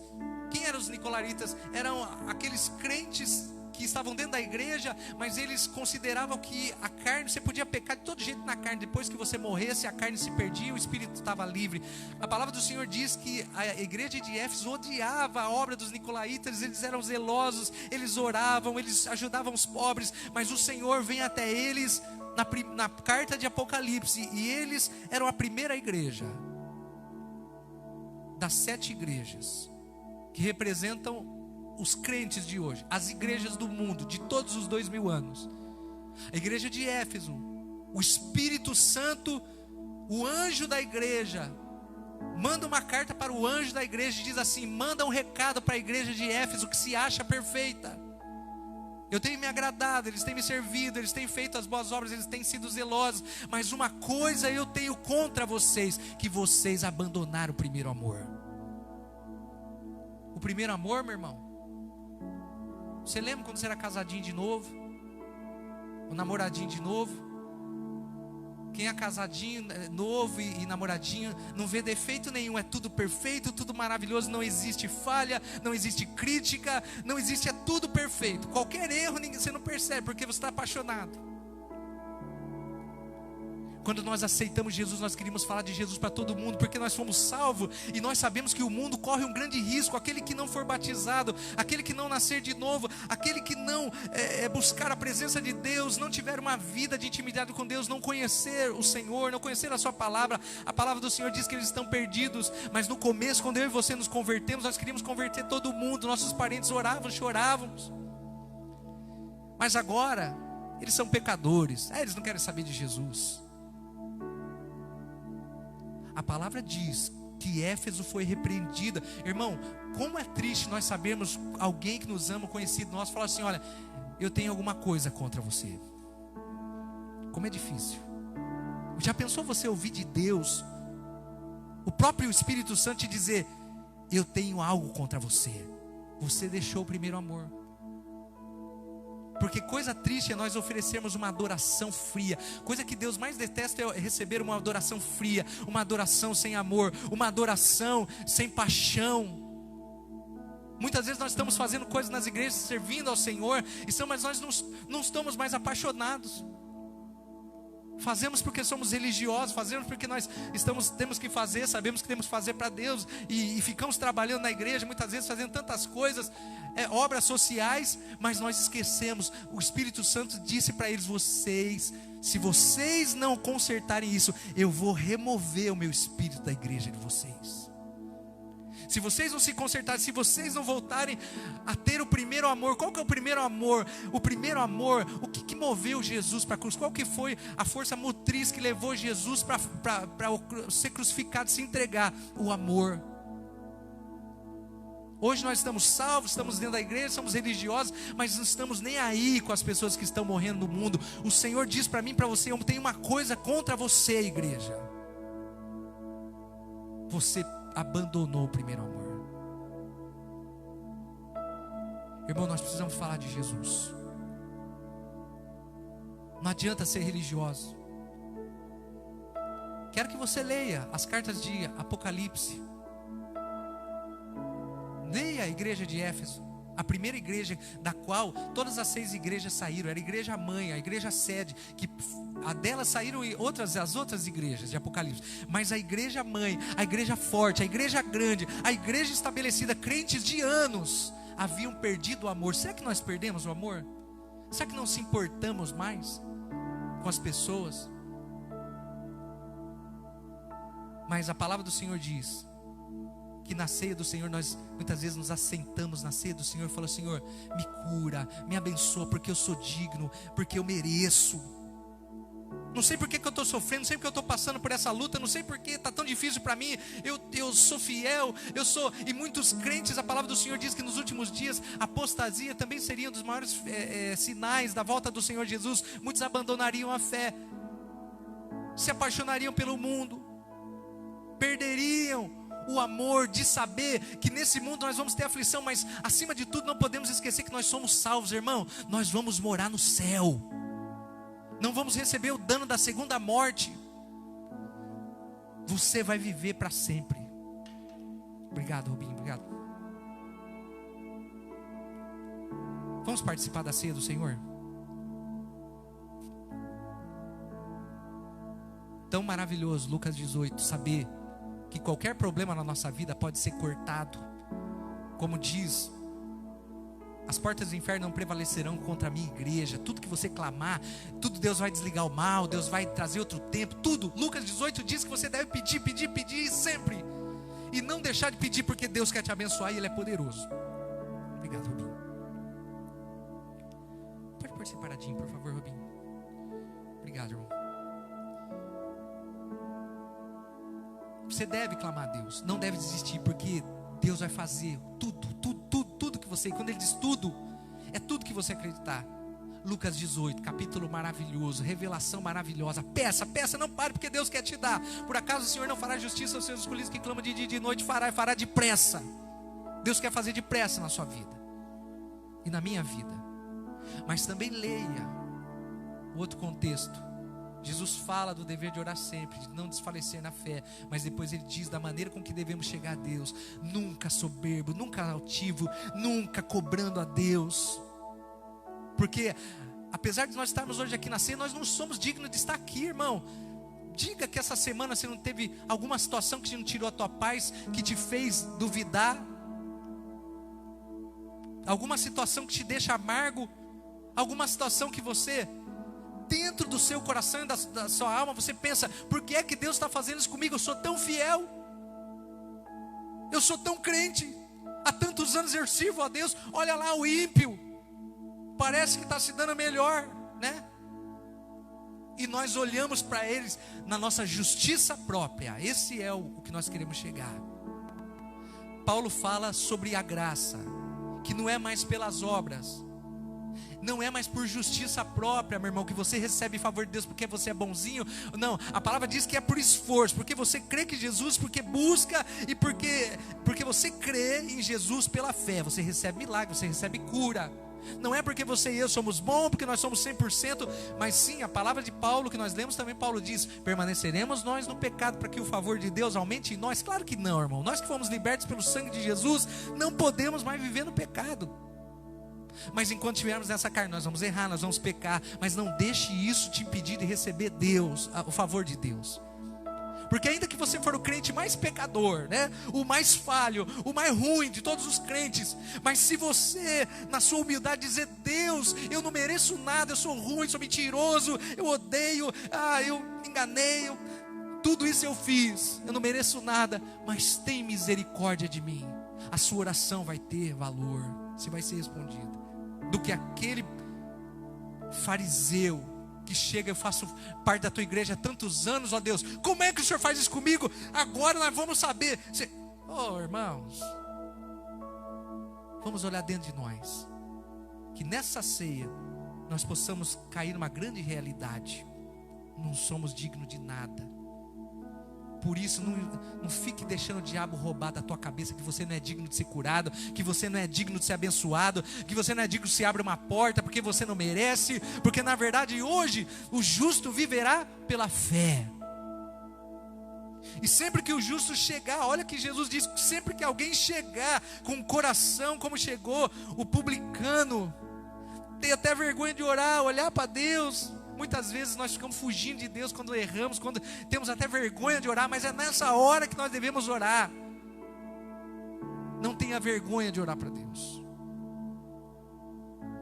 Quem eram os nicolaítas? Eram aqueles crentes que estavam dentro da igreja, mas eles consideravam que a carne, você podia pecar de todo jeito na carne, depois que você morresse a carne se perdia, o espírito estava livre. A palavra do Senhor diz que a igreja de Éfeso odiava a obra dos nicolaítas, eles eram zelosos, eles oravam, eles ajudavam os pobres, mas o Senhor vem até eles na carta de Apocalipse, e eles eram a primeira igreja das 7 igrejas que representam os crentes de hoje, as igrejas do mundo, de todos os 2000 anos. A igreja de Éfeso, o Espírito Santo, o anjo da igreja, manda uma carta para o anjo da igreja e diz assim: manda um recado para a igreja de Éfeso, que se acha perfeita. Eu tenho me agradado, eles têm me servido, eles têm feito as boas obras, eles têm sido zelosos, mas uma coisa eu tenho contra vocês, que vocês abandonaram o primeiro amor. O primeiro amor, meu irmão, você lembra quando você era casadinho de novo? Ou namoradinho de novo? Quem é casadinho, novo e namoradinho, não vê defeito nenhum, é tudo perfeito, tudo maravilhoso, não existe falha, não existe crítica, não existe, é tudo perfeito. Qualquer erro você não percebe, porque você está apaixonado. Quando nós aceitamos Jesus, nós queríamos falar de Jesus para todo mundo, porque nós fomos salvos e nós sabemos que o mundo corre um grande risco. Aquele que não for batizado, aquele que não nascer de novo, aquele que não buscar a presença de Deus, não tiver uma vida de intimidade com Deus, não conhecer o Senhor, não conhecer a sua palavra. A palavra do Senhor diz que eles estão perdidos. Mas no começo, quando eu e você nos convertemos, nós queríamos converter todo mundo. Nossos parentes oravam, chorávamos. Mas agora, eles são pecadores. Eles não querem saber de Jesus. A palavra diz que Éfeso foi repreendida. Irmão, como é triste nós sabermos alguém que nos ama, conhecido nosso, falar assim: olha, eu tenho alguma coisa contra você. Como é difícil. Já pensou você ouvir de Deus, o próprio Espírito Santo te dizer: eu tenho algo contra você. Você deixou o primeiro amor. Porque coisa triste é nós oferecermos uma adoração fria. Coisa que Deus mais detesta é receber uma adoração fria, uma adoração sem amor, uma adoração sem paixão. Muitas vezes nós estamos fazendo coisas nas igrejas, servindo ao Senhor, mas nós não estamos mais apaixonados. Fazemos porque somos religiosos, fazemos porque nós temos que fazer, sabemos que temos que fazer para Deus, e ficamos trabalhando na igreja, muitas vezes fazendo tantas coisas, obras sociais, mas nós esquecemos. O Espírito Santo disse para eles: se vocês não consertarem isso, eu vou remover o meu espírito da igreja de vocês. Se vocês não se consertarem, se vocês não voltarem a ter o primeiro amor. Qual que é o primeiro amor? O primeiro amor, o que moveu Jesus para a cruz? Qual que foi a força motriz que levou Jesus para ser crucificado, se entregar? O amor. Hoje nós estamos salvos, estamos dentro da igreja, somos religiosos, mas não estamos nem aí com as pessoas que estão morrendo no mundo. O Senhor diz para mim e para você: eu tenho uma coisa contra você, igreja. Você abandonou o primeiro amor. Irmão, nós precisamos falar de Jesus. Não adianta ser religioso. Quero que você leia as cartas de Apocalipse. Leia a igreja de Éfeso, a primeira igreja da qual todas as 6 igrejas saíram. Era a igreja mãe, a igreja sede, que a dela saíram as outras igrejas de Apocalipse. Mas a igreja mãe, a igreja forte, a igreja grande, a igreja estabelecida, crentes de anos, haviam perdido o amor. Será que nós perdemos o amor? Será que não se importamos mais com as pessoas? Mas a palavra do Senhor diz que na ceia do Senhor nós muitas vezes nos assentamos na ceia do Senhor e falamos: Senhor, me cura, me abençoa, porque eu sou digno, porque eu mereço. Não sei por que eu estou sofrendo, não sei porque eu estou passando por essa luta, não sei porque está tão difícil para mim. Eu sou fiel, e muitos crentes, a palavra do Senhor diz que nos últimos dias a apostasia também seria um dos maiores sinais da volta do Senhor Jesus. Muitos abandonariam a fé, se apaixonariam pelo mundo, perderiam o amor de saber que nesse mundo nós vamos ter aflição, mas acima de tudo não podemos esquecer que nós somos salvos, irmão. Nós vamos morar no céu, não vamos receber o dano da segunda morte. Você vai viver para sempre. Obrigado, Rubinho, obrigado. Vamos participar da ceia do Senhor? Tão maravilhoso, Lucas 18, saber que qualquer problema na nossa vida pode ser cortado. Como diz: as portas do inferno não prevalecerão contra a minha igreja. Tudo que você clamar, tudo Deus vai desligar o mal, Deus vai trazer outro tempo, tudo. Lucas 18 diz que você deve pedir sempre, e não deixar de pedir, porque Deus quer te abençoar e Ele é poderoso. Obrigado, Rubinho. Pode pôr separadinho, por favor, Rubinho. Obrigado, irmão. Você deve clamar a Deus, não deve desistir, porque Deus vai fazer tudo que você, quando Ele diz tudo, é tudo que você acreditar. Lucas 18, capítulo maravilhoso, revelação maravilhosa. Peça, não pare, porque Deus quer te dar. Por acaso o Senhor não fará justiça aos seus escolhidos que clamam de dia e de noite? Fará depressa. Deus quer fazer depressa na sua vida e na minha vida. Mas também leia o outro contexto. Jesus fala do dever de orar sempre, de não desfalecer na fé, mas depois Ele diz da maneira com que devemos chegar a Deus: nunca soberbo, nunca altivo, nunca cobrando a Deus. Porque apesar de nós estarmos hoje aqui na ceia, nós não somos dignos de estar aqui, irmão. diga que essa semana você não teve alguma situação que não tirou a tua paz, que te fez duvidar. Alguma situação que te deixa amargo. Alguma situação que você, dentro do seu coração e da sua alma, você pensa: por que é que Deus está fazendo isso comigo? Eu sou tão fiel, eu sou tão crente, há tantos anos eu sirvo a Deus. Olha lá o ímpio, parece que está se dando melhor, né? E nós olhamos para eles na nossa justiça própria. Esse é o que nós queremos chegar. Paulo fala sobre a graça, que não é mais pelas obras, não é mais por justiça própria, meu irmão, que você recebe favor de Deus porque você é bonzinho. Não, a palavra diz que é por esforço, porque você crê que Jesus, porque busca e porque você crê em Jesus pela fé. Você recebe milagre, você recebe cura. Não é porque você e eu somos bons, porque nós somos 100%, mas sim, a palavra de Paulo que nós lemos também, Paulo diz: permaneceremos nós no pecado para que o favor de Deus aumente em nós? Claro que não, irmão. Nós que fomos libertos pelo sangue de Jesus, não podemos mais viver no pecado. Mas enquanto estivermos nessa carne, nós vamos errar, nós vamos pecar. Mas não deixe isso te impedir de receber Deus, o favor de Deus. Porque ainda que você for o crente mais pecador, né? O mais falho, o mais ruim de todos os crentes, mas se você, na sua humildade, dizer: Deus, eu não mereço nada, eu sou ruim, sou mentiroso, eu odeio, eu me enganei, tudo isso eu fiz, eu não mereço nada, mas tem misericórdia de mim. A sua oração vai ter valor, você vai ser respondido. Do que aquele fariseu que chega: eu faço parte da tua igreja há tantos anos, ó Deus, como é que o Senhor faz isso comigo? Agora nós vamos saber. Irmãos, vamos olhar dentro de nós, que nessa ceia nós possamos cair numa grande realidade: não somos dignos de nada. Por isso, não fique deixando o diabo roubar da tua cabeça que você não é digno de ser curado, que você não é digno de ser abençoado, que você não é digno de se abrir uma porta porque você não merece. Porque na verdade hoje o justo viverá pela fé. E sempre que o justo chegar, olha que Jesus diz: sempre que alguém chegar com o coração como chegou o publicano, tem até vergonha de orar, olhar para Deus. Muitas vezes nós ficamos fugindo de Deus quando erramos, quando temos até vergonha de orar, mas é nessa hora que nós devemos orar. Não tenha vergonha de orar para Deus.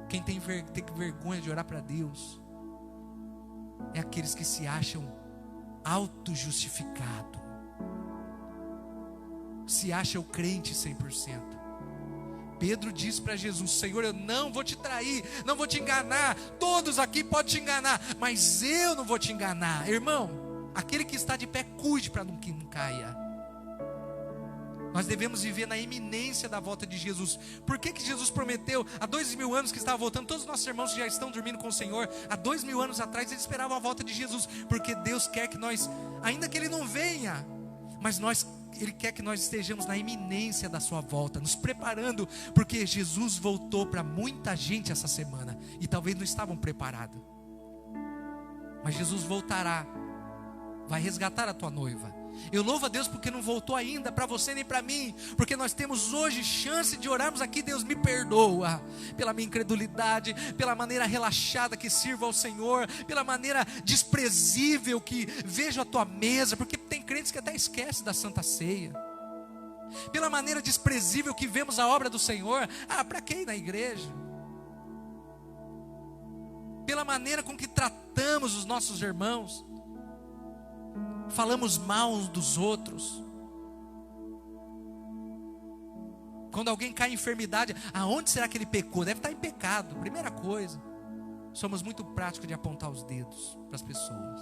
Quem tem vergonha de orar para Deus é aqueles que se acham auto-justificado, se acham crente 100%. Pedro diz para Jesus: Senhor, eu não vou te trair, não vou te enganar. Todos aqui podem te enganar, mas eu não vou te enganar. Irmão, aquele que está de pé, cuide para que não caia. Nós devemos viver na iminência da volta de Jesus. Por que Jesus prometeu há 2000 anos que estava voltando? Todos os nossos irmãos que já estão dormindo com o Senhor, há 2000 anos atrás eles esperavam a volta de Jesus. Porque Deus quer que nós, ainda que Ele não venha, mas Ele quer que nós estejamos na iminência da sua volta, nos preparando, porque Jesus voltou para muita gente essa semana, e talvez não estavam preparados. Mas Jesus voltará, vai resgatar a tua noiva. Eu louvo a Deus porque não voltou ainda para você nem para mim, porque nós temos hoje chance de orarmos aqui. Deus, me perdoa pela minha incredulidade, pela maneira relaxada que sirvo ao Senhor, pela maneira desprezível que vejo a tua mesa, porque tem crentes que até esquecem da Santa Ceia, pela maneira desprezível que vemos a obra do Senhor. Para que ir na igreja? Pela maneira com que tratamos os nossos irmãos, falamos mal uns dos outros. Quando alguém cai em enfermidade, aonde será que ele pecou? Deve estar em pecado. Primeira coisa, somos muito práticos de apontar os dedos para as pessoas.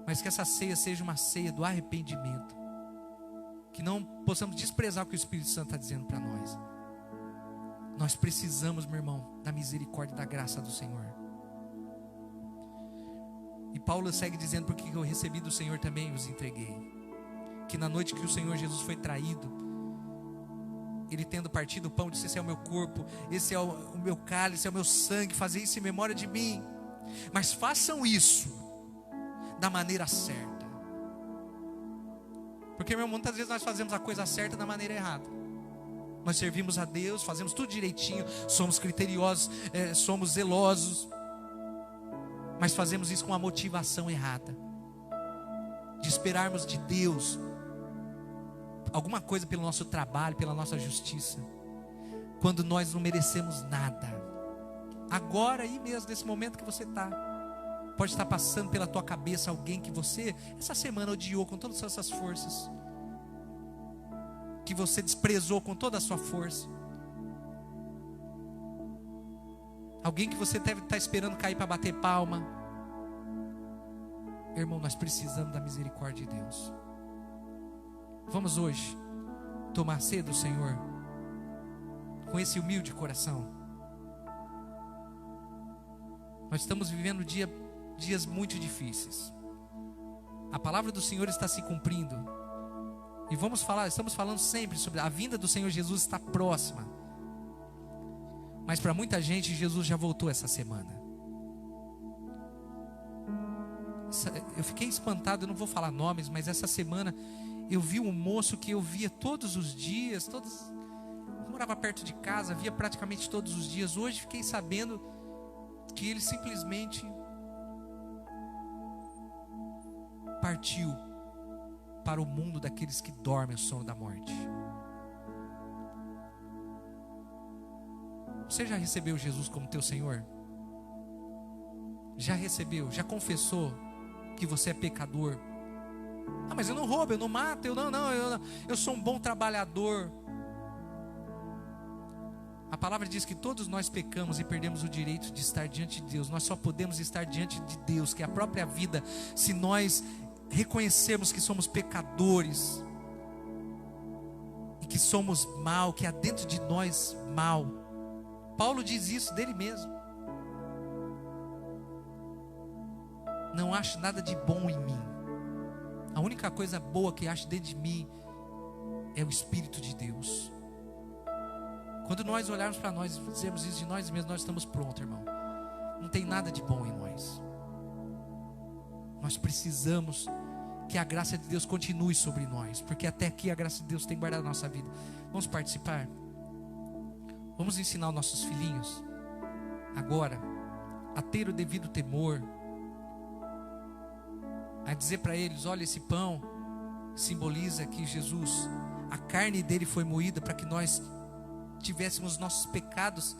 Mas que essa ceia seja uma ceia do arrependimento, que não possamos desprezar o que o Espírito Santo está dizendo para nós. Nós precisamos, meu irmão, da misericórdia e da graça do Senhor. E Paulo segue dizendo: porque eu recebi do Senhor também os entreguei, que na noite que o Senhor Jesus foi traído, Ele tendo partido o pão, disse: esse é o meu corpo, esse é o meu cálice, é o meu sangue, fazer isso em memória de mim. Mas façam isso da maneira certa. Porque, meu irmão, muitas vezes nós fazemos a coisa certa da maneira errada. Nós servimos a Deus, fazemos tudo direitinho, somos criteriosos, somos zelosos, mas fazemos isso com a motivação errada. de esperarmos de Deus alguma coisa pelo nosso trabalho, pela nossa justiça, quando nós não merecemos nada. Agora aí mesmo, nesse momento que você está, pode estar passando pela tua cabeça alguém que você, essa semana, odiou com todas as suas forças, que você desprezou com toda a sua força. Alguém que você deve estar esperando cair para bater palma. Irmão, nós precisamos da misericórdia de Deus. Vamos hoje tomar ceia do Senhor com esse humilde coração. Nós estamos vivendo dias muito difíceis. A palavra do Senhor está se cumprindo. E estamos falando sempre sobre a vinda do Senhor Jesus está próxima. Mas para muita gente, Jesus já voltou essa semana. Eu fiquei espantado, eu não vou falar nomes, mas essa semana eu vi um moço que eu via todos os dias, eu morava perto de casa, via praticamente todos os dias. Hoje fiquei sabendo que ele simplesmente partiu para o mundo daqueles que dormem o sono da morte. Você já recebeu Jesus como teu Senhor? Já recebeu? Já confessou que você é pecador? Ah, mas eu não roubo, eu não mato, eu sou um bom trabalhador. A palavra diz que todos nós pecamos e perdemos o direito de estar diante de Deus. Nós só podemos estar diante de Deus, que é a própria vida, se nós reconhecermos que somos pecadores e que somos mal, que há dentro de nós mal. Paulo diz isso dele mesmo. Não acho nada de bom em mim. A única coisa boa que acho dentro de mim é o Espírito de Deus. Quando nós olharmos para nós e dizermos isso de nós mesmos, nós estamos prontos, irmão. Não tem nada de bom em nós. Nós precisamos que a graça de Deus continue sobre nós, porque até aqui a graça de Deus tem guardado a nossa vida. Vamos participar? Vamos ensinar os nossos filhinhos agora a ter o devido temor, a dizer para eles: olha, esse pão simboliza que Jesus, a carne dele foi moída para que nós tivéssemos nossos pecados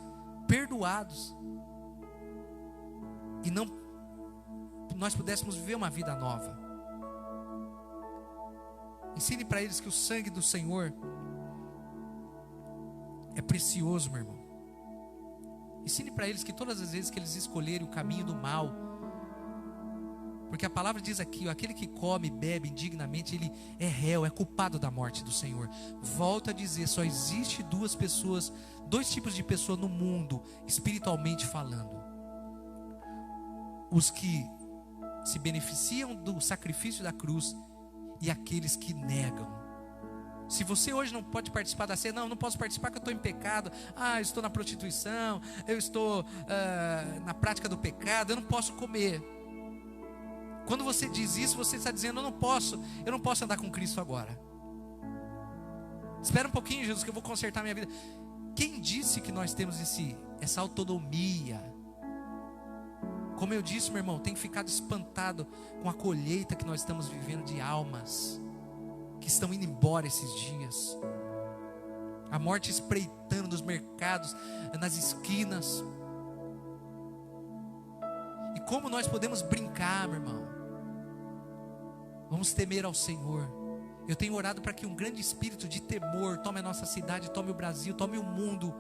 perdoados e nós pudéssemos viver uma vida nova. Ensine para eles que o sangue do Senhor é precioso, meu irmão. Ensine para eles que todas as vezes que eles escolherem o caminho do mal, porque a palavra diz aqui: aquele que come e bebe indignamente, ele é réu, é culpado da morte do Senhor. Volto a dizer, só existe dois tipos de pessoas no mundo, espiritualmente falando: os que se beneficiam do sacrifício da cruz e aqueles que negam. Se você hoje não pode participar da ceia, não posso participar porque eu estou em pecado, eu estou na prostituição, eu estou na prática do pecado, eu não posso comer. Quando você diz isso, você está dizendo: eu não posso andar com Cristo agora. Espera um pouquinho, Jesus, que eu vou consertar minha vida. Quem disse que nós temos essa autonomia? Como eu disse, meu irmão, tenho ficado espantado com a colheita que nós estamos vivendo de almas que estão indo embora esses dias. A morte espreitando nos mercados, nas esquinas. E como nós podemos brincar, meu irmão? Vamos temer ao Senhor. Eu tenho orado para que um grande espírito de temor tome a nossa cidade, tome o Brasil, tome o mundo.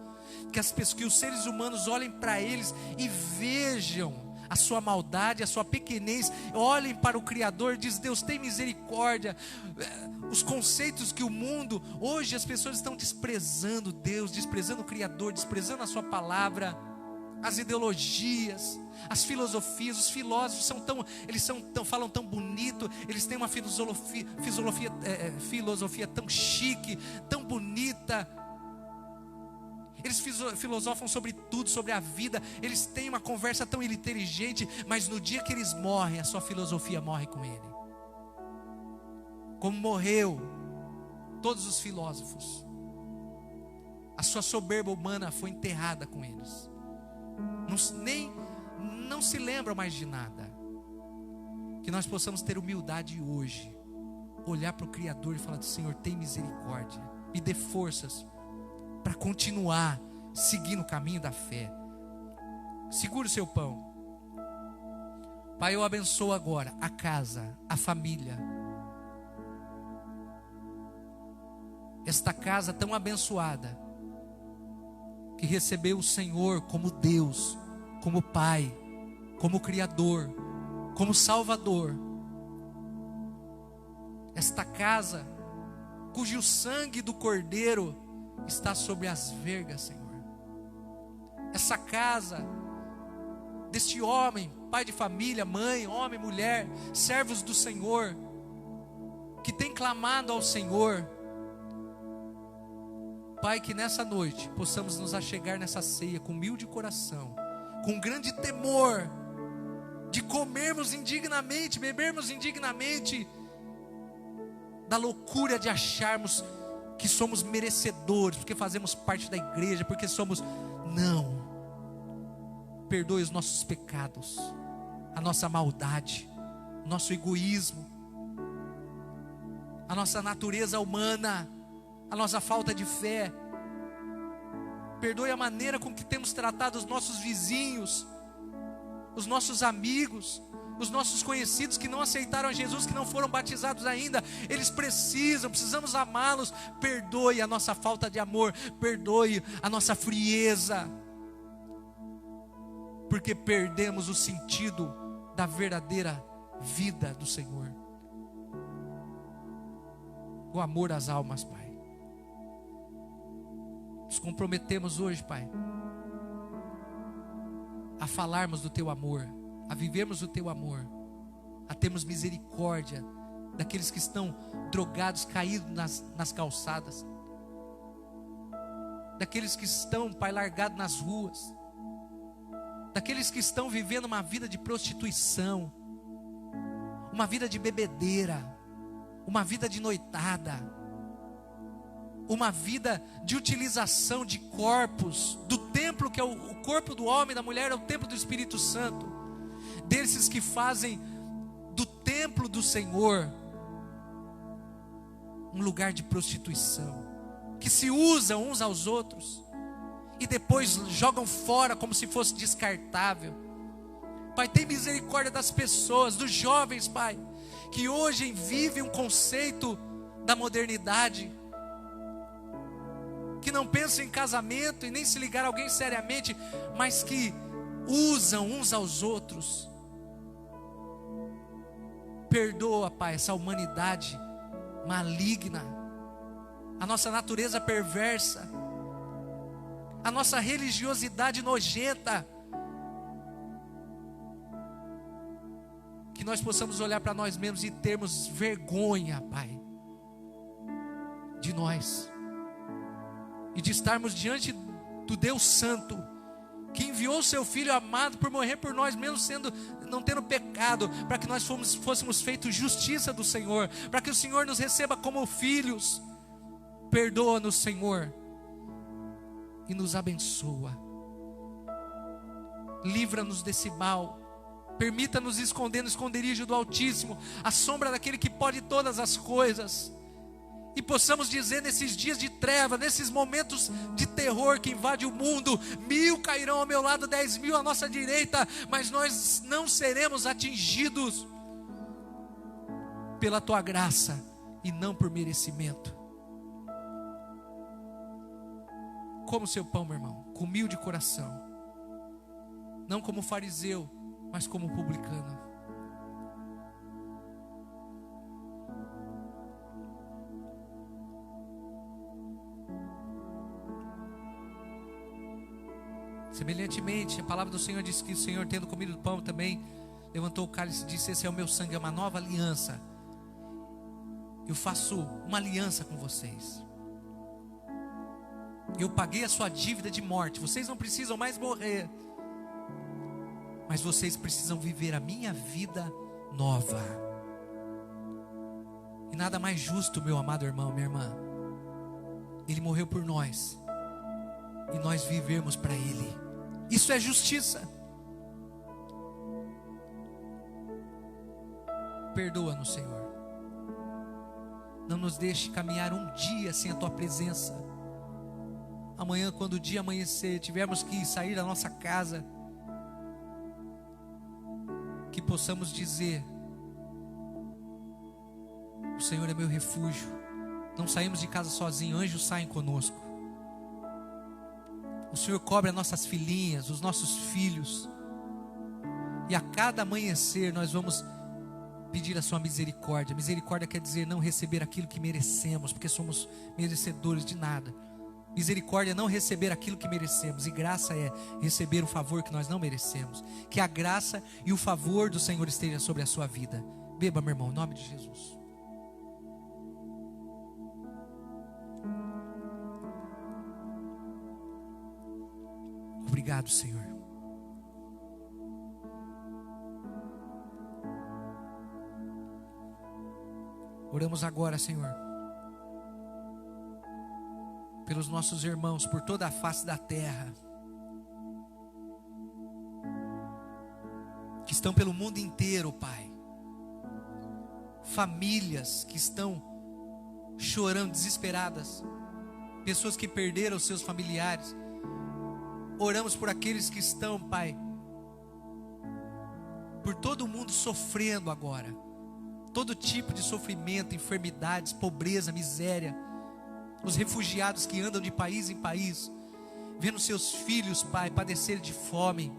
Que os seres humanos olhem para eles e vejam a sua maldade, a sua pequenez, olhem para o Criador e diz: Deus, tem misericórdia. Os conceitos que o mundo, hoje as pessoas estão desprezando Deus, desprezando o Criador, desprezando a sua palavra, as ideologias, as filosofias. Os filósofos falam tão bonito, eles têm uma filosofia tão chique, tão bonita. Eles filosofam sobre tudo, sobre a vida. Eles têm uma conversa tão inteligente, mas no dia que eles morrem, a sua filosofia morre com ele. Como morreu todos os filósofos, a sua soberba humana foi enterrada com eles. Não se lembram mais de nada. Que nós possamos ter humildade hoje, olhar para o Criador e falar: Senhor, tem misericórdia, me dê forças para continuar seguindo o caminho da fé. Segure o seu pão. Pai, eu abençoo agora a casa, a família, esta casa tão abençoada, que recebeu o Senhor como Deus, como Pai, como Criador, como Salvador. Esta casa, cujo sangue do Cordeiro está sobre as vergas, Senhor. Essa casa deste homem, pai de família, mãe, homem, mulher, servos do Senhor, que tem clamado ao Senhor. Pai, que nessa noite possamos nos achegar nessa ceia com humilde coração, com grande temor de comermos indignamente, bebermos indignamente da loucura de acharmos que somos merecedores, porque fazemos parte da igreja, porque somos... Não. Perdoe os nossos pecados, a nossa maldade, o nosso egoísmo, a nossa natureza humana, a nossa falta de fé. Perdoe a maneira com que temos tratado os nossos vizinhos, os nossos amigos, os nossos conhecidos que não aceitaram a Jesus, que não foram batizados ainda. Eles precisamos amá-los. Perdoe a nossa falta de amor, perdoe a nossa frieza, porque perdemos o sentido da verdadeira vida do Senhor, o amor às almas, Pai. Nos comprometemos hoje, Pai, a falarmos do Teu amor, a vivermos o Teu amor, a termos misericórdia daqueles que estão drogados, caídos nas calçadas, daqueles que estão, Pai, largados nas ruas, daqueles que estão vivendo uma vida de prostituição, uma vida de bebedeira, uma vida de noitada, uma vida de utilização de corpos, do templo que é o corpo do homem e da mulher, é o templo do Espírito Santo, desses que fazem do templo do Senhor um lugar de prostituição, que se usam uns aos outros e depois jogam fora como se fosse descartável. Pai, tem misericórdia das pessoas, dos jovens, Pai, que hoje vivem um conceito da modernidade, que não pensam em casamento e nem se ligar a alguém seriamente, mas que usam uns aos outros. Perdoa, Pai, essa humanidade maligna, a nossa natureza perversa, a nossa religiosidade nojenta. Que nós possamos olhar para nós mesmos e termos vergonha, Pai, de nós, e de estarmos diante do Deus Santo, que enviou o seu Filho amado por morrer por nós, mesmo não tendo pecado, para que nós fôssemos feitos justiça do Senhor, para que o Senhor nos receba como filhos. Perdoa-nos, Senhor, e nos abençoa. Livra-nos desse mal. Permita-nos esconder no esconderijo do Altíssimo, à sombra daquele que pode todas as coisas. E possamos dizer nesses dias de treva, nesses momentos de terror que invade o mundo: 1000 cairão ao meu lado, 10.000 à nossa direita, mas nós não seremos atingidos pela Tua graça e não por merecimento. Como o seu pão, meu irmão, com humilde coração, não como fariseu, mas como publicano. Semelhantemente, a palavra do Senhor diz que o Senhor, tendo comido o pão, também levantou o cálice e disse: esse é o meu sangue, é uma nova aliança. Eu faço uma aliança com vocês. Eu paguei a sua dívida de morte. Vocês não precisam mais morrer, mas vocês precisam viver a minha vida nova. E nada mais justo, meu amado irmão, minha irmã, Ele morreu por nós e nós vivemos para Ele. Isso é justiça. Perdoa-nos, Senhor. Não nos deixe caminhar um dia sem a Tua presença. Amanhã, quando o dia amanhecer, tivermos que sair da nossa casa, que possamos dizer: o Senhor é meu refúgio. Não saímos de casa sozinhos, anjos saem conosco. O Senhor cobre as nossas filhinhas, os nossos filhos. E a cada amanhecer nós vamos pedir a sua misericórdia. Misericórdia quer dizer não receber aquilo que merecemos, porque somos merecedores de nada. Misericórdia é não receber aquilo que merecemos, e graça é receber o favor que nós não merecemos. Que a graça e o favor do Senhor esteja sobre a sua vida. Beba, meu irmão, em nome de Jesus. Obrigado, Senhor. Oramos agora, Senhor, pelos nossos irmãos, por toda a face da terra, que estão pelo mundo inteiro, Pai. Famílias que estão chorando, desesperadas. Pessoas que perderam seus familiares. Oramos por aqueles que estão, Pai, por todo mundo sofrendo agora. Todo tipo de sofrimento, enfermidades, pobreza, miséria. Os refugiados que andam de país em país, vendo seus filhos, Pai, padecer de fome.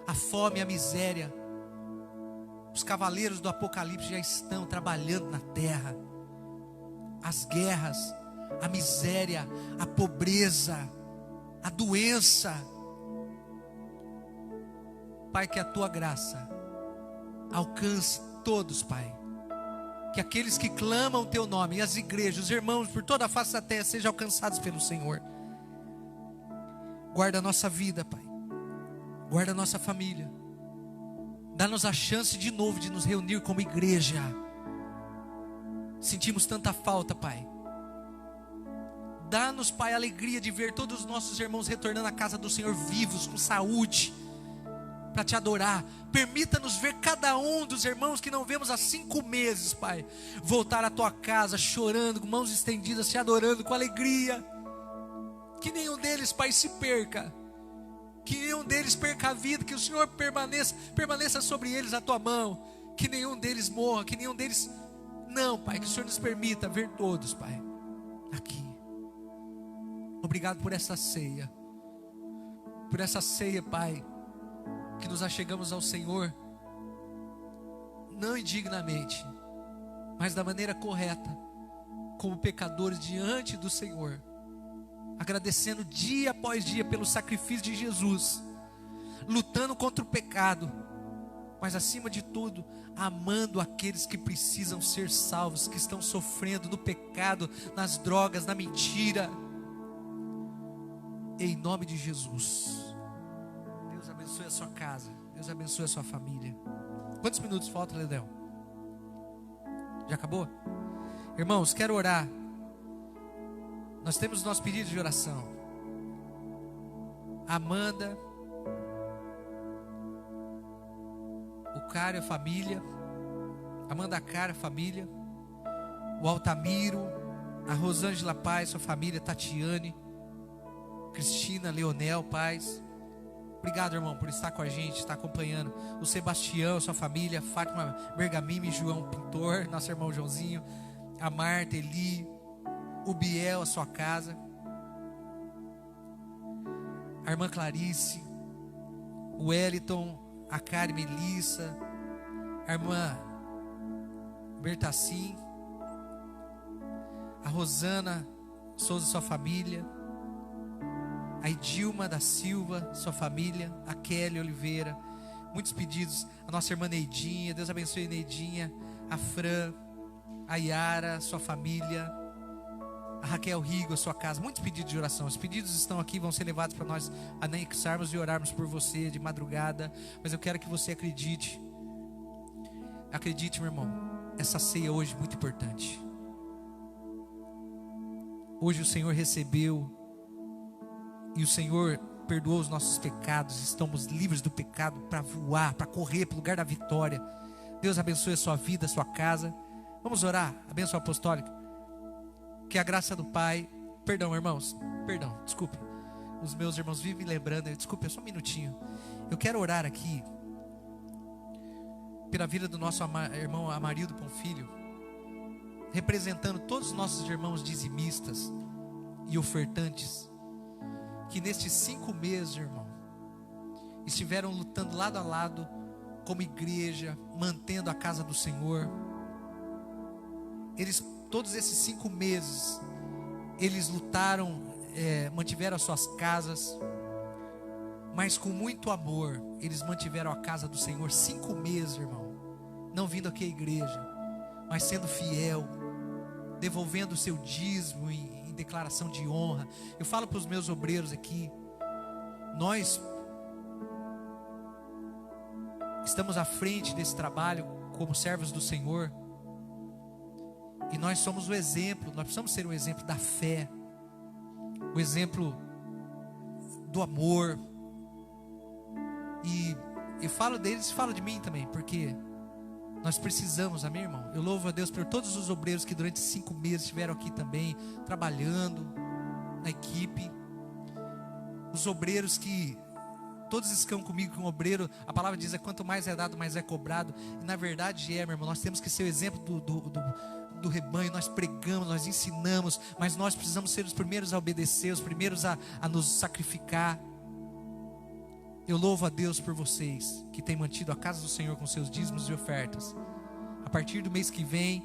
A fome e a miséria. Os cavaleiros do Apocalipse já estão trabalhando na terra. As guerras, a miséria, a pobreza, a doença. Pai, que a Tua graça alcance todos, Pai. Que aqueles que clamam o Teu nome, e as igrejas, os irmãos por toda a face da terra, sejam alcançados pelo Senhor. Guarda a nossa vida, Pai. Guarda a nossa família. Dá-nos a chance de novo de nos reunir como igreja. Sentimos tanta falta, Pai. Dá-nos, Pai, a alegria de ver todos os nossos irmãos retornando à casa do Senhor vivos, com saúde, para Te adorar. Permita-nos ver cada um dos irmãos que não vemos há 5 meses, Pai, voltar à Tua casa chorando, com mãos estendidas, Te adorando com alegria. Que nenhum deles, Pai, se perca. Que nenhum deles perca a vida. Que o Senhor permaneça sobre eles a Tua mão. Que nenhum deles morra. Que nenhum deles... Não, Pai, que o Senhor nos permita ver todos, Pai, aqui. Obrigado por essa ceia. Por essa ceia, Pai, que nos achegamos ao Senhor, não indignamente, mas da maneira correta, como pecadores diante do Senhor, agradecendo dia após dia pelo sacrifício de Jesus, lutando contra o pecado, mas acima de tudo, amando aqueles que precisam ser salvos, que estão sofrendo no pecado, nas drogas, na mentira. Em nome de Jesus. Deus abençoe a sua casa. Deus abençoe a sua família. Quantos minutos faltam, Ledão? Já acabou? Irmãos, quero orar. Nós temos nosso pedido de oração. Amanda, o Cário, a família. Amanda Cário, a família. O Altamiro, a Rosângela Paz, sua família. Tatiane, Cristina, Leonel Paz. Obrigado, irmão, por estar com a gente, estar acompanhando. O Sebastião, sua família. Fátima Bergamini, João Pintor, nosso irmão Joãozinho. A Marta, Eli. O Biel, a sua casa. A irmã Clarice. O Wellington, a Karen Melissa. A irmã Bertacim. A Rosana Souza, sua família. A Edilma da Silva, sua família. A Kelly Oliveira. Muitos pedidos. A nossa irmã Neidinha. Deus abençoe a Neidinha. A Fran. A Yara, sua família. A Raquel Rigo, a sua casa. Muitos pedidos de oração. Os pedidos estão aqui, vão ser levados para nós anexarmos e orarmos por você de madrugada. Mas eu quero que você acredite. Acredite, meu irmão. Essa ceia hoje é muito importante. Hoje o Senhor recebeu. E o Senhor perdoou os nossos pecados. Estamos livres do pecado para voar, para correr para o lugar da vitória. Deus abençoe a sua vida, a sua casa. Vamos orar, a bênção apostólica. Que a graça do Pai, perdão irmãos, perdão, desculpe. Os meus irmãos vivem lembrando, desculpe, é só um minutinho. Eu quero orar aqui pela vida do nosso irmão Amarildo Bonfilho, representando todos os nossos irmãos dizimistas e ofertantes, que nestes 5 meses, irmão, estiveram lutando lado a lado como igreja, mantendo a casa do Senhor. Eles, todos esses 5 meses, eles lutaram, mantiveram as suas casas, mas com muito amor, eles mantiveram a casa do Senhor 5 meses, irmão. Não vindo aqui à igreja, mas sendo fiel, devolvendo o seu dízimo em declaração de honra. Eu falo para os meus obreiros aqui, nós estamos à frente desse trabalho como servos do Senhor, e nós somos o exemplo, nós precisamos ser o exemplo da fé, o exemplo do amor. E eu falo deles e falo de mim também, porque nós precisamos, amém, irmão? Eu louvo a Deus por todos os obreiros que durante 5 meses estiveram aqui também, trabalhando na equipe. Os obreiros que todos estão comigo, com um obreiro, a palavra diz, quanto mais é dado, mais é cobrado. E na verdade meu irmão, nós temos que ser o exemplo do rebanho. Nós pregamos, nós ensinamos, mas nós precisamos ser os primeiros a obedecer, os primeiros a nos sacrificar. Eu louvo a Deus por vocês que têm mantido a casa do Senhor com seus dízimos e ofertas. A partir do mês que vem,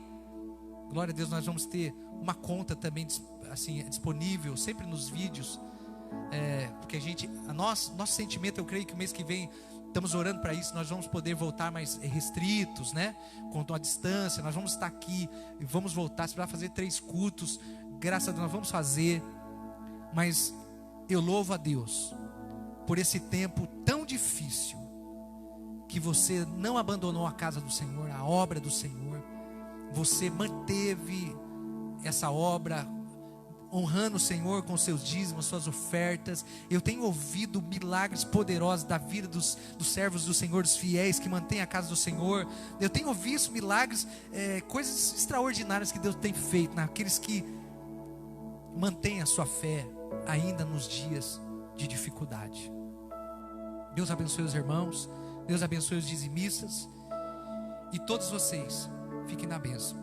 glória a Deus, nós vamos ter uma conta também assim, disponível, sempre nos vídeos, porque nosso sentimento, eu creio que o mês que vem, estamos orando para isso, nós vamos poder voltar mais restritos, né? Com a distância, nós vamos estar aqui e vamos voltar. Se precisar fazer 3 cultos, graças a Deus nós vamos fazer. Mas eu louvo a Deus por esse tempo tão difícil, que você não abandonou a casa do Senhor, a obra do Senhor. Você manteve essa obra, honrando o Senhor com seus dízimos, suas ofertas. Eu tenho ouvido milagres poderosos da vida dos servos do Senhor, dos fiéis que mantêm a casa do Senhor. Eu tenho ouvido milagres, coisas extraordinárias que Deus tem feito naqueles que mantêm a sua fé ainda nos dias de dificuldade. Deus abençoe os irmãos, Deus abençoe os dizimistas, e todos vocês fiquem na bênção.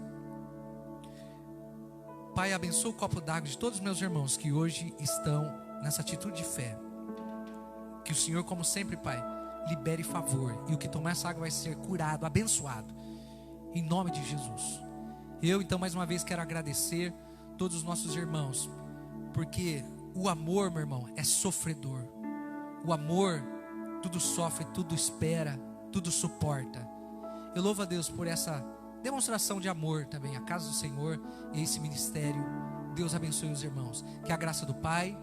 Pai, abençoa o copo d'água de todos os meus irmãos que hoje estão nessa atitude de fé. Que o Senhor, como sempre, Pai, libere favor, e o que tomar essa água vai ser curado, abençoado, em nome de Jesus. Eu então mais uma vez quero agradecer todos os nossos irmãos, porque o amor, meu irmão, é sofredor. O amor tudo sofre, tudo espera, tudo suporta. Eu louvo a Deus por essa demonstração de amor também, a casa do Senhor e esse ministério. Deus abençoe os irmãos. Que a graça do Pai,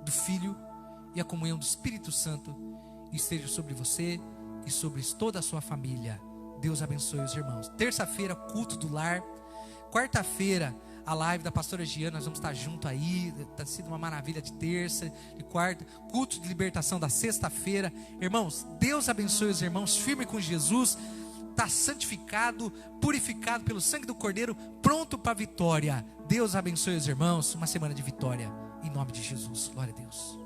do Filho e a comunhão do Espírito Santo esteja sobre você e sobre toda a sua família. Deus abençoe os irmãos. Terça-feira, culto do lar. Quarta-feira, a live da pastora Giana, nós vamos estar junto aí. Está sendo uma maravilha de terça, de quarta. Culto de libertação da sexta-feira. Irmãos, Deus abençoe os irmãos. Firme com Jesus. Está santificado, purificado pelo sangue do Cordeiro, pronto para a vitória. Deus abençoe os irmãos. Uma semana de vitória, em nome de Jesus. Glória a Deus.